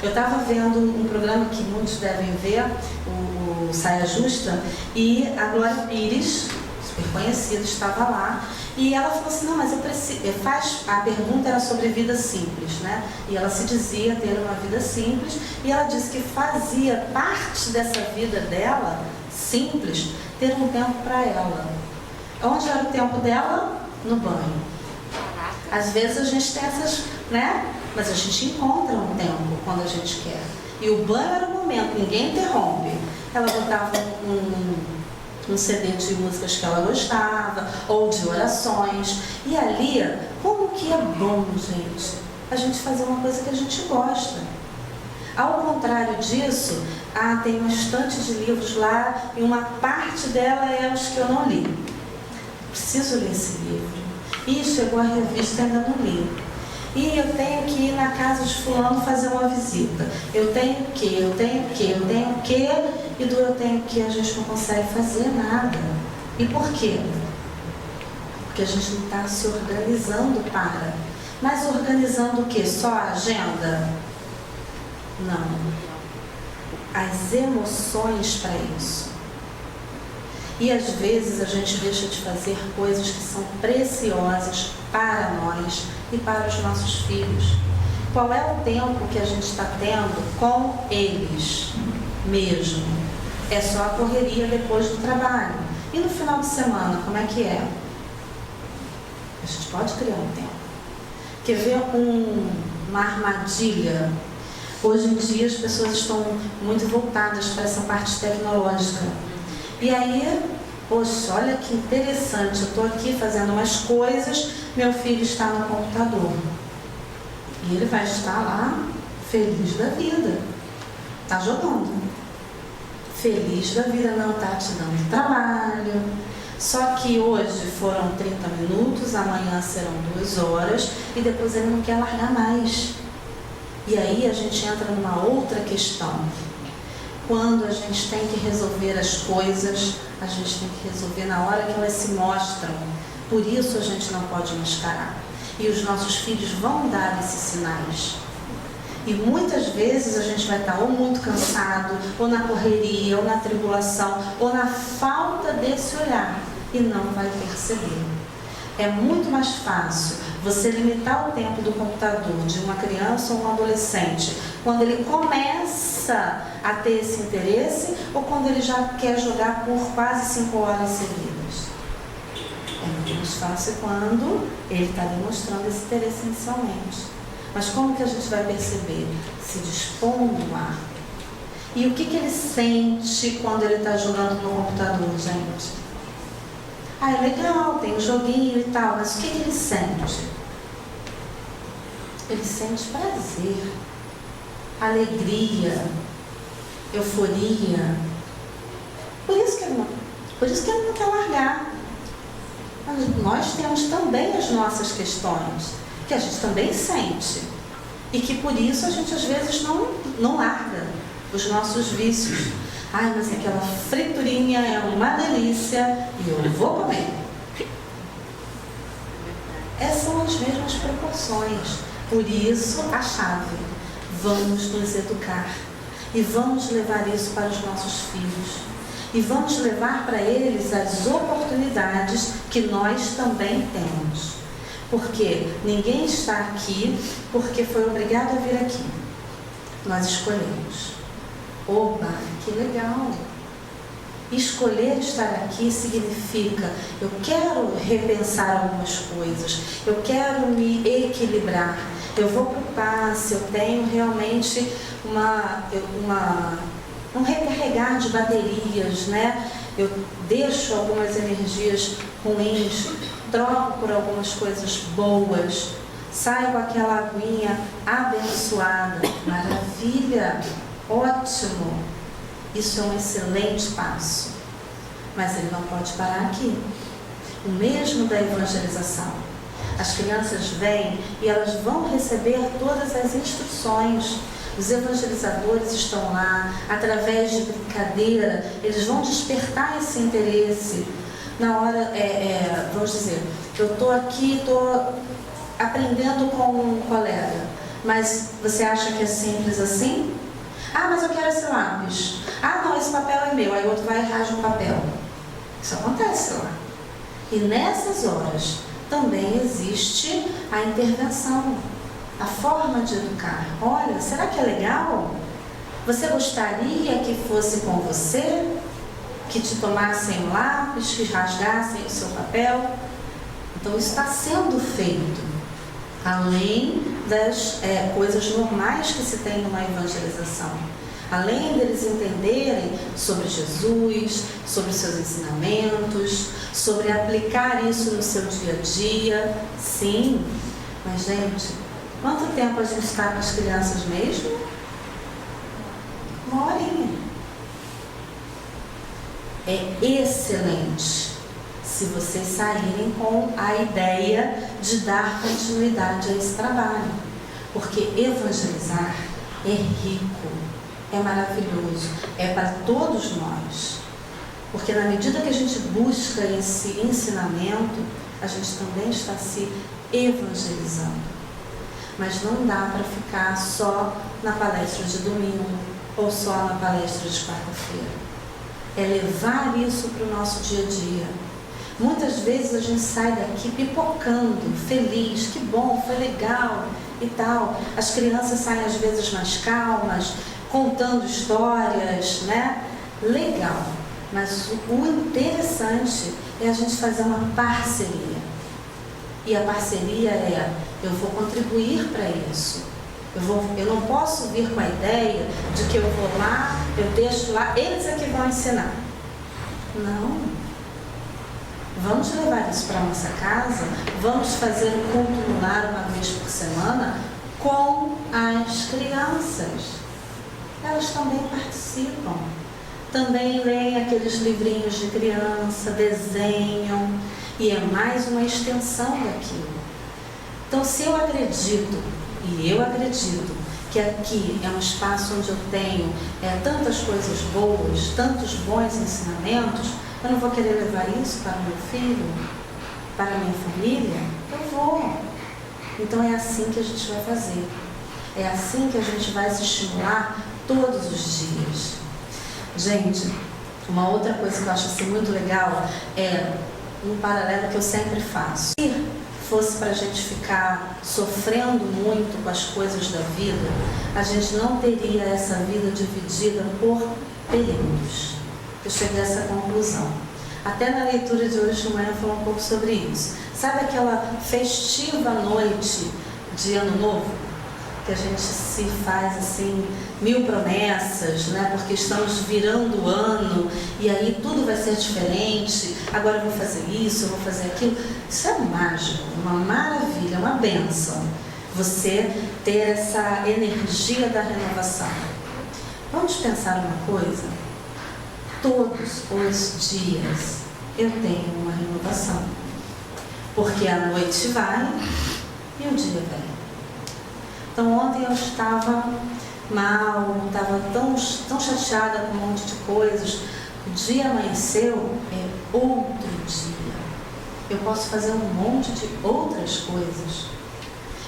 Eu estava vendo um programa que muitos devem ver, o Saia Justa, e a Glória Pires, super conhecida, estava lá, e ela falou assim, não, mas eu preciso, a pergunta era sobre vida simples, né? E ela se dizia ter uma vida simples, e ela disse que fazia parte dessa vida dela, simples, ter um tempo para ela. Onde era o tempo dela? No banho. Às vezes a gente tem essas, né? Mas a gente encontra um tempo quando a gente quer. E o banho era o momento, ninguém interrompe. Ela botava um CD de músicas que ela gostava, ou de orações. E ali, como que é bom, gente, a gente fazer uma coisa que a gente gosta. Ao contrário disso, tem uma estante de livros lá, e uma parte dela é os que eu não li. Preciso ler esse livro. E chegou a revista e ainda não li. E eu tenho que ir na casa de fulano fazer uma visita. Eu tenho que, eu tenho que, eu tenho que, e do eu tenho que a gente não consegue fazer nada. E por quê? Porque a gente não está se organizando para. Mas organizando o quê? Só a agenda? Não. As emoções para isso. E às vezes a gente deixa de fazer coisas que são preciosas para nós e para os nossos filhos. Qual é o tempo que a gente está tendo com eles mesmo? É só a correria depois do trabalho. E no final de semana, como é que é? A gente pode criar um tempo. Quer ver uma armadilha? Hoje em dia as pessoas estão muito voltadas para essa parte tecnológica. E aí, poxa, olha que interessante, eu estou aqui fazendo umas coisas, meu filho está no computador. E ele vai estar lá, feliz da vida. Está jogando. Feliz da vida, não está te dando trabalho. Só que hoje foram 30 minutos, amanhã serão 2 horas, e depois ele não quer largar mais. E aí a gente entra numa outra questão. Quando a gente tem que resolver as coisas, a gente tem que resolver na hora que elas se mostram. Por isso a gente não pode mascarar. E os nossos filhos vão dar esses sinais. E muitas vezes a gente vai estar ou muito cansado, ou na correria, ou na tribulação, ou na falta desse olhar, e não vai perceber. É muito mais fácil você limitar o tempo do computador de uma criança ou um adolescente quando ele começa a ter esse interesse ou quando ele já quer jogar por quase 5 horas seguidas. É muito mais fácil quando ele está demonstrando esse interesse inicialmente. Mas como que a gente vai perceber? Se dispondo a. E o que ele sente quando ele está jogando no computador, gente? Ah, é legal, tem um joguinho e tal, mas o que ele sente? Ele sente prazer, alegria, euforia. Por isso que ele não quer largar. Mas nós temos também as nossas questões, que a gente também sente. E que por isso a gente às vezes não larga os nossos vícios. Ai, mas aquela friturinha é uma delícia e eu vou comer. Essas são as mesmas proporções. Por isso, a chave. Vamos nos educar. E vamos levar isso para os nossos filhos. E vamos levar para eles as oportunidades que nós também temos. Porque ninguém está aqui porque foi obrigado a vir aqui. Nós escolhemos. Opa, que legal! Escolher estar aqui significa, eu quero repensar algumas coisas, eu quero me equilibrar, eu vou para o passe, eu tenho realmente um recarregar de baterias, né? Eu deixo algumas energias ruins, troco por algumas coisas boas, saio com aquela aguinha abençoada, maravilha! Ótimo! Isso é um excelente passo. Mas ele não pode parar aqui. O mesmo da evangelização. As crianças vêm e elas vão receber todas as instruções. Os evangelizadores estão lá, através de brincadeira, eles vão despertar esse interesse. Na hora, vamos dizer, eu estou aqui, estou aprendendo com um colega, mas você acha que é simples assim? Ah, mas eu quero esse lápis. Ah, não, esse papel é meu. Aí o outro vai e rasga o papel. Isso acontece lá. E nessas horas também existe a intervenção, a forma de educar. Olha, será que é legal? Você gostaria que fosse com você? Que te tomassem o lápis, que rasgassem o seu papel? Então isso está sendo feito. Além das coisas normais que se tem numa evangelização. Além deles entenderem sobre Jesus, sobre seus ensinamentos, sobre aplicar isso no seu dia a dia. Sim, mas gente, quanto tempo a gente está com as crianças mesmo? 1 horinha. É excelente se vocês saírem com a ideia de dar continuidade a esse trabalho. Porque evangelizar é rico, é maravilhoso, é para todos nós. Porque na medida que a gente busca esse ensinamento, a gente também está se evangelizando. Mas não dá para ficar só na palestra de domingo ou só na palestra de quarta-feira. É levar isso para o nosso dia a dia. Muitas vezes a gente sai daqui pipocando, feliz, que bom, foi legal e tal. As crianças saem às vezes mais calmas, contando histórias, né? Legal. Mas o interessante é a gente fazer uma parceria. E a parceria é, eu vou contribuir para isso. Eu não posso vir com a ideia de que eu vou lá, eu deixo lá, eles é que vão ensinar. Não. Vamos levar isso para a nossa casa, vamos fazer o culto no lar uma vez por semana com as crianças. Elas também participam. Também leem aqueles livrinhos de criança, desenham, e é mais uma extensão daquilo. Então, se eu acredito, e eu acredito, que aqui é um espaço onde eu tenho tantas coisas boas, tantos bons ensinamentos, eu não vou querer levar isso para o meu filho, para a minha família? Eu vou. Então é assim que a gente vai fazer. É assim que a gente vai se estimular todos os dias. Gente, uma outra coisa que eu acho assim muito legal é um paralelo que eu sempre faço. Se fosse para a gente ficar sofrendo muito com as coisas da vida, a gente não teria essa vida dividida por períodos. Eu cheguei a essa conclusão. Até na leitura de hoje de manhã falou um pouco sobre isso. Sabe aquela festiva noite de Ano Novo? Que a gente se faz assim, 1000 promessas, né? Porque estamos virando o ano e aí tudo vai ser diferente. Agora eu vou fazer isso, eu vou fazer aquilo. Isso é mágico, uma maravilha, uma bênção. Você ter essa energia da renovação. Vamos pensar uma coisa? Todos os dias eu tenho uma renovação. Porque a noite vai e o dia vem. Então ontem eu estava mal, estava tão chateada com um monte de coisas. O dia amanheceu, é outro dia. Eu posso fazer um monte de outras coisas.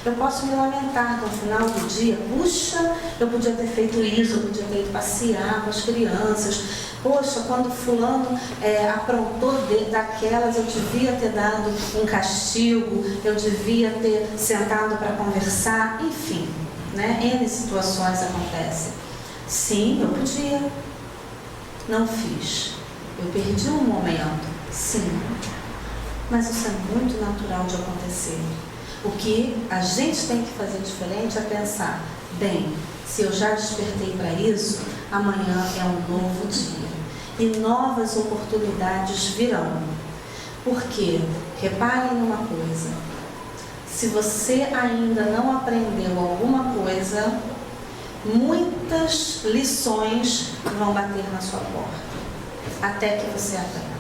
Eu posso me lamentar no final do dia. Puxa, eu podia ter feito isso, eu podia ter ido passear com as crianças. Poxa, quando fulano aprontou daquelas, eu devia ter dado um castigo, eu devia ter sentado para conversar, enfim, né? N situações acontecem. Sim, eu podia. Não fiz. Eu perdi um momento, sim. Mas isso é muito natural de acontecer. O que a gente tem que fazer diferente é pensar, bem, se eu já despertei para isso, amanhã é um novo dia. E novas oportunidades virão. Porque, reparem numa coisa, se você ainda não aprendeu alguma coisa, muitas lições vão bater na sua porta, até que você aprenda.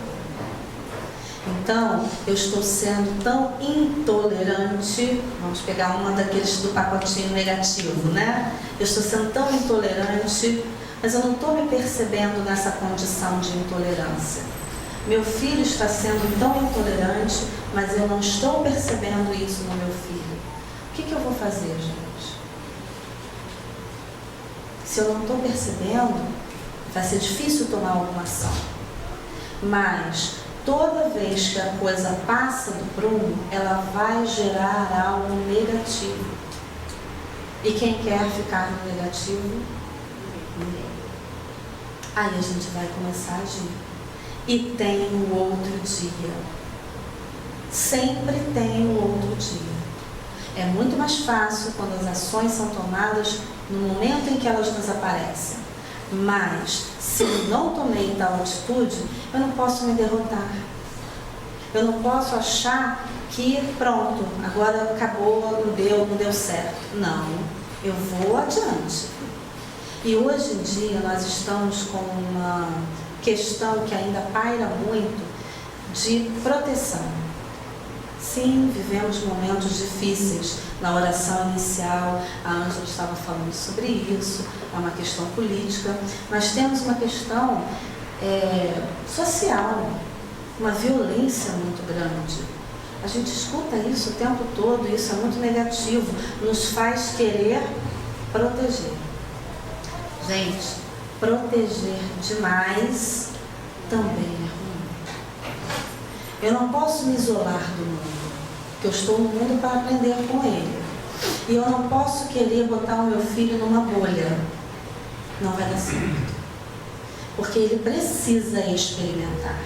Então, eu estou sendo tão intolerante, vamos pegar uma daqueles do pacotinho negativo, né? Eu estou sendo tão intolerante, mas eu não estou me percebendo nessa condição de intolerância. Meu filho está sendo tão intolerante, mas eu não estou percebendo isso no meu filho. O que eu vou fazer, gente? Se eu não estou percebendo, vai ser difícil tomar alguma ação. Mas toda vez que a coisa passa do prumo, ela vai gerar algo negativo. E quem quer ficar no negativo? Ninguém. Aí a gente vai começar a agir. E tem um outro dia. Sempre tem um outro dia. É muito mais fácil quando as ações são tomadas no momento em que elas nos aparecem. Mas, se eu não tomei tal atitude, eu não posso me derrotar. Eu não posso achar que pronto, agora acabou, não deu certo. Não, eu vou adiante. E hoje em dia nós estamos com uma questão que ainda paira muito de proteção. Sim, vivemos momentos difíceis. Na oração inicial, a Ângela estava falando sobre isso, é uma questão política, mas temos uma questão social, uma violência muito grande. A gente escuta isso o tempo todo, e isso é muito negativo, nos faz querer proteger. Gente, proteger demais também é ruim. Eu não posso me isolar do mundo, porque eu estou no mundo para aprender com ele. E eu não posso querer botar o meu filho numa bolha. Não vai dar certo. Porque ele precisa experimentar.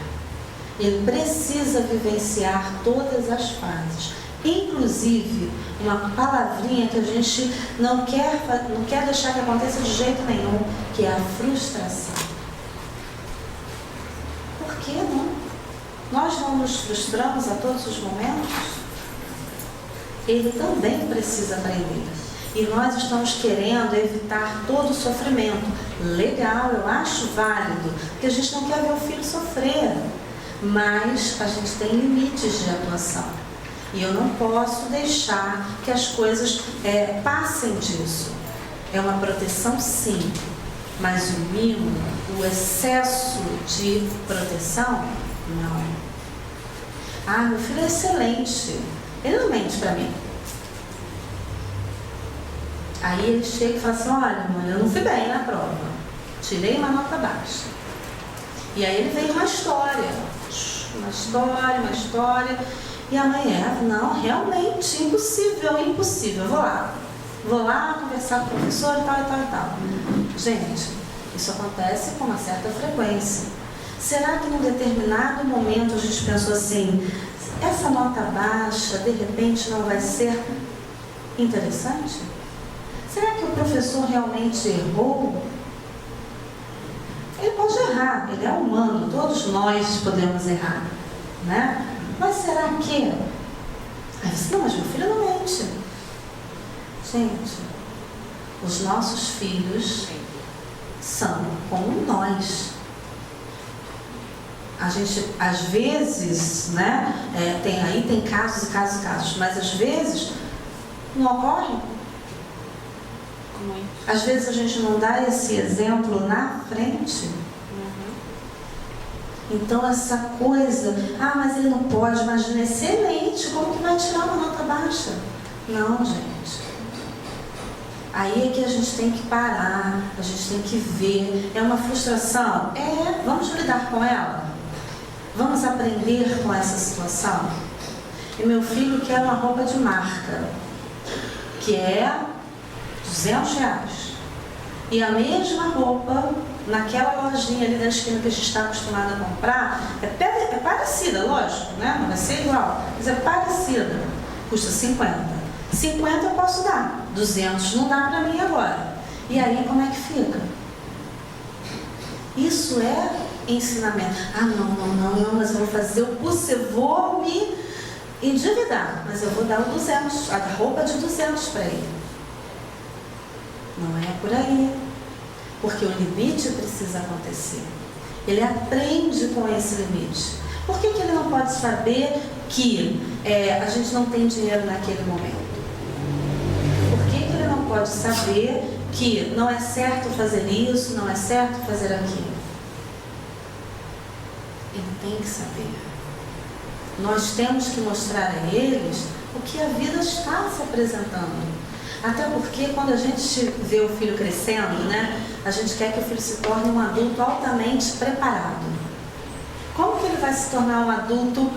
Ele precisa vivenciar todas as fases. Inclusive, uma palavrinha que a gente não quer deixar que aconteça de jeito nenhum, que é a frustração. Por que não? Nós não nos frustramos a todos os momentos? Ele também precisa aprender. E nós estamos querendo evitar todo o sofrimento. Legal, eu acho válido, porque a gente não quer ver o filho sofrer. Mas a gente tem limites de atuação. E eu não posso deixar que as coisas passem disso. É uma proteção, sim. Mas o mimo, o excesso de proteção, não. Ah, meu filho é excelente. Ele não mente para mim. Aí ele chega e fala assim, olha mãe, eu não fui bem na prova. Tirei uma nota baixa. E aí ele vem uma história. E a mãe não, realmente, impossível. Vou lá conversar com o professor e tal. Gente, isso acontece com uma certa frequência. Será que num determinado momento a gente pensou assim, essa nota baixa, de repente, não vai ser interessante? Será que o professor realmente errou? Ele pode errar, ele é humano, todos nós podemos errar, né? Mas será que? Aí você, não, mas meu filho não mente. Gente, os nossos filhos são como nós. A gente, às vezes, né, tem casos e casos, mas às vezes não ocorre. Às vezes a gente não dá esse exemplo na frente. Então essa coisa, mas ele não pode, imagina, é excelente, como que vai tirar uma nota baixa? Não, gente. Aí é que a gente tem que parar, a gente tem que ver. É uma frustração? Vamos lidar com ela? Vamos aprender com essa situação? E meu filho quer uma roupa de marca, que é R$200. E a mesma roupa, naquela lojinha ali da esquina que a gente está acostumado a comprar, é parecida, lógico, né? Não vai ser igual, mas é parecida. Custa 50. 50 eu posso dar, 200 não dá para mim agora. E aí como é que fica? Isso é ensinamento. Não, mas eu vou fazer o possível, vou me endividar, mas eu vou dar o 200, a roupa de 200 para ele. Não é por aí, porque o limite precisa acontecer. Ele aprende com esse limite. Por que ele não pode saber que a gente não tem dinheiro naquele momento? Por que ele não pode saber que não é certo fazer isso, não é certo fazer aquilo? Ele tem que saber. Nós temos que mostrar a eles o que a vida está se apresentando. Até porque quando a gente vê o filho crescendo, né, a gente quer que o filho se torne um adulto altamente preparado. Como que ele vai se tornar um adulto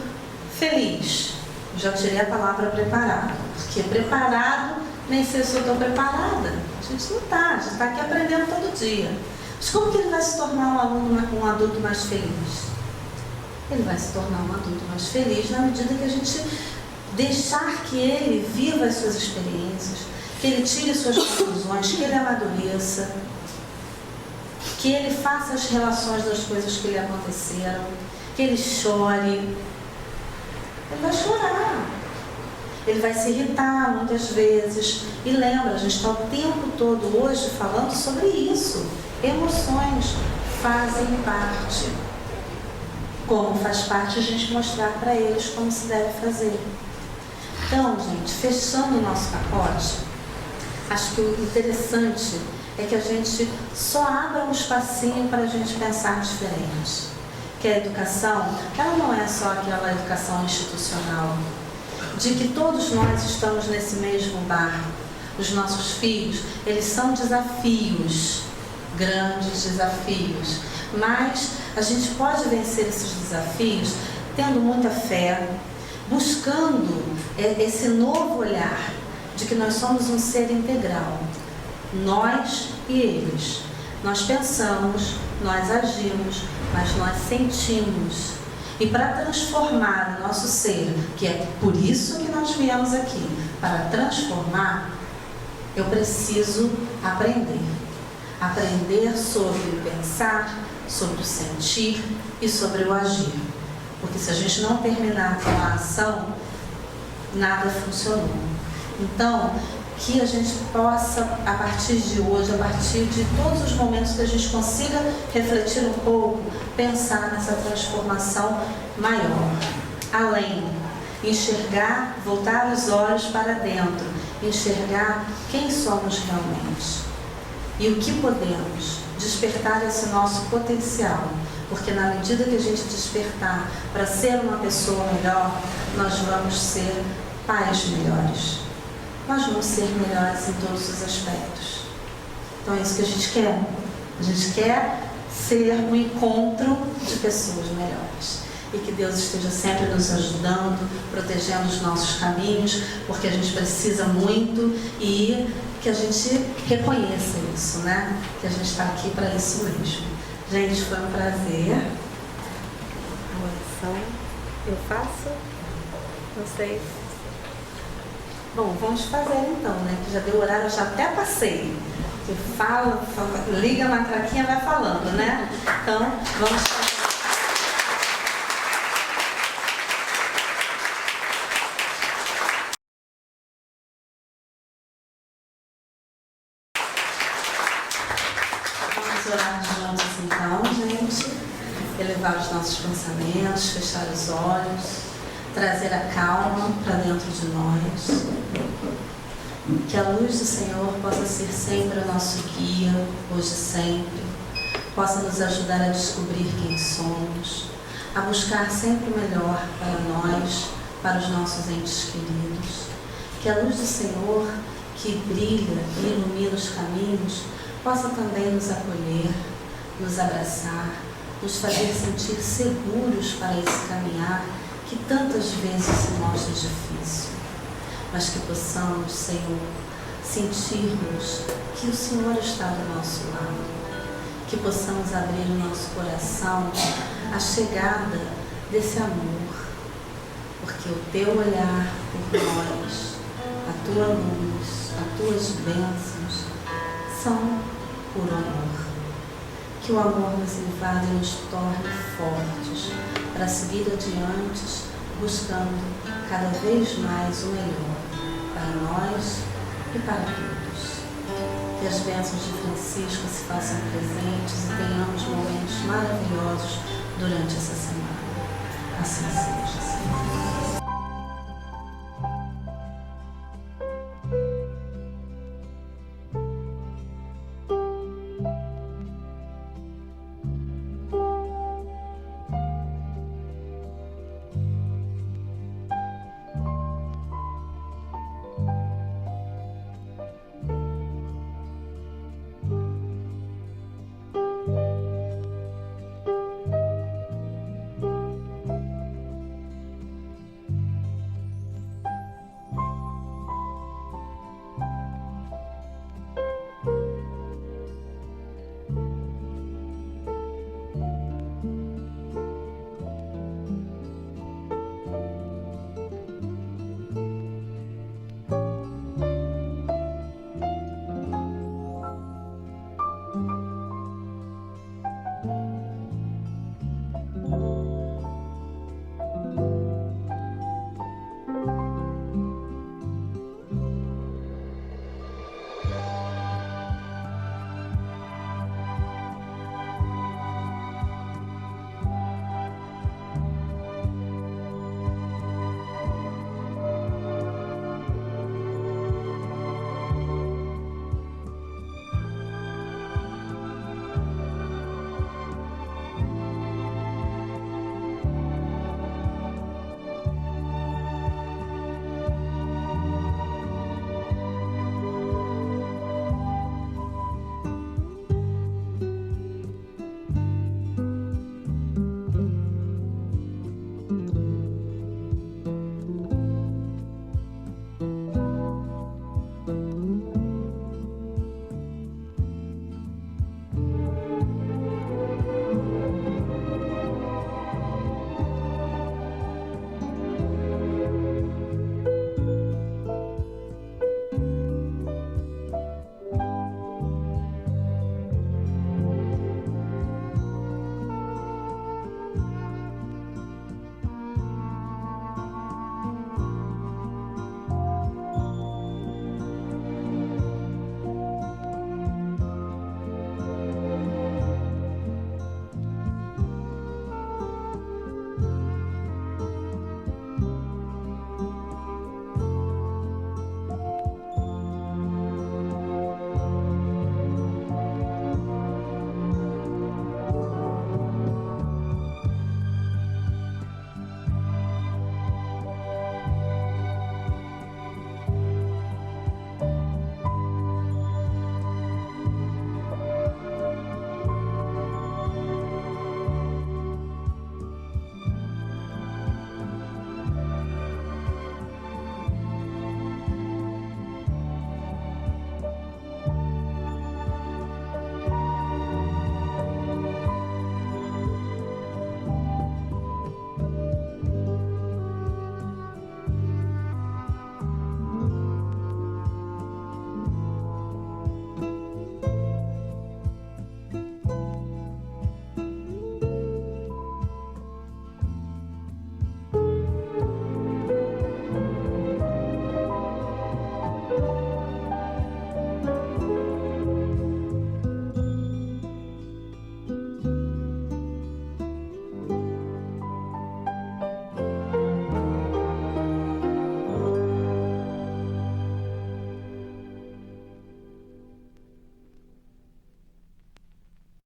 feliz? Já tirei a palavra preparado, porque preparado, nem sei se eu estou preparada. A gente não está, a gente está aqui aprendendo todo dia. Mas como que ele vai se tornar um adulto mais feliz? Ele vai se tornar um adulto mais feliz na medida que a gente deixar que ele viva as suas experiências, que ele tire suas conclusões, que ele amadureça, que ele faça as relações das coisas que lhe aconteceram, que ele chore. Ele vai chorar, ele vai se irritar muitas vezes. E lembra, a gente está o tempo todo hoje falando sobre isso. Emoções fazem parte. como faz parte a gente mostrar para eles como se deve fazer. Então, gente, fechando o nosso pacote, acho que o interessante é que a gente só abra um espacinho para a gente pensar diferente. Que a educação, ela não é só aquela educação institucional, de que todos nós estamos nesse mesmo barco. Os nossos filhos, eles são desafios, grandes desafios, mas a gente pode vencer esses desafios tendo muita fé, buscando esse novo olhar de que nós somos um ser integral, nós e eles. Nós pensamos, nós agimos, mas nós sentimos. E para transformar o nosso ser, que é por isso que nós viemos aqui, para transformar, eu preciso aprender. Aprender sobre o pensar, sobre o sentir e sobre o agir. Porque se a gente não terminar com a ação, nada funcionou. Então, que a gente possa, a partir de hoje, a partir de todos os momentos que a gente consiga refletir um pouco, pensar nessa transformação maior. Além, enxergar, voltar os olhos para dentro, enxergar quem somos realmente e o que podemos, despertar esse nosso potencial, porque na medida que a gente despertar para ser uma pessoa melhor, nós vamos ser pais melhores, nós vamos ser melhores em todos os aspectos. Então é isso que a gente quer. A gente quer ser um encontro de pessoas melhores. E que Deus esteja sempre nos ajudando, protegendo os nossos caminhos, porque a gente precisa muito e que a gente reconheça isso, né? Que a gente está aqui para isso mesmo. Gente, foi um prazer. A oração eu faço? Não sei. Bom, vamos fazer então, né? Que já deu horário, eu já até passei. Que fala, liga a matraquinha e vai falando, né? Então, vamos fazer. Vamos orar juntos então, gente. Elevar os nossos pensamentos, fechar os olhos, trazer a calma para dentro de nós. Que a luz do Senhor possa ser sempre o nosso guia, hoje e sempre. Possa nos ajudar a descobrir quem somos, a buscar sempre o melhor para nós, para os nossos entes queridos. Que a luz do Senhor, que brilha e ilumina os caminhos, possa também nos acolher, nos abraçar, nos fazer sentir seguros para esse caminhar que tantas vezes se mostra difícil, mas que possamos, Senhor, sentirmos que o Senhor está do nosso lado, que possamos abrir o nosso coração à chegada desse amor, porque o Teu olhar por nós, a Tua luz, as Tuas bênçãos são por amor. Que o amor nos invada e nos torne fortes para seguir adiante, buscando cada vez mais o melhor para nós e para todos. Que as bênçãos de Francisco se façam presentes e tenhamos momentos maravilhosos durante essa semana. Assim seja, Senhor.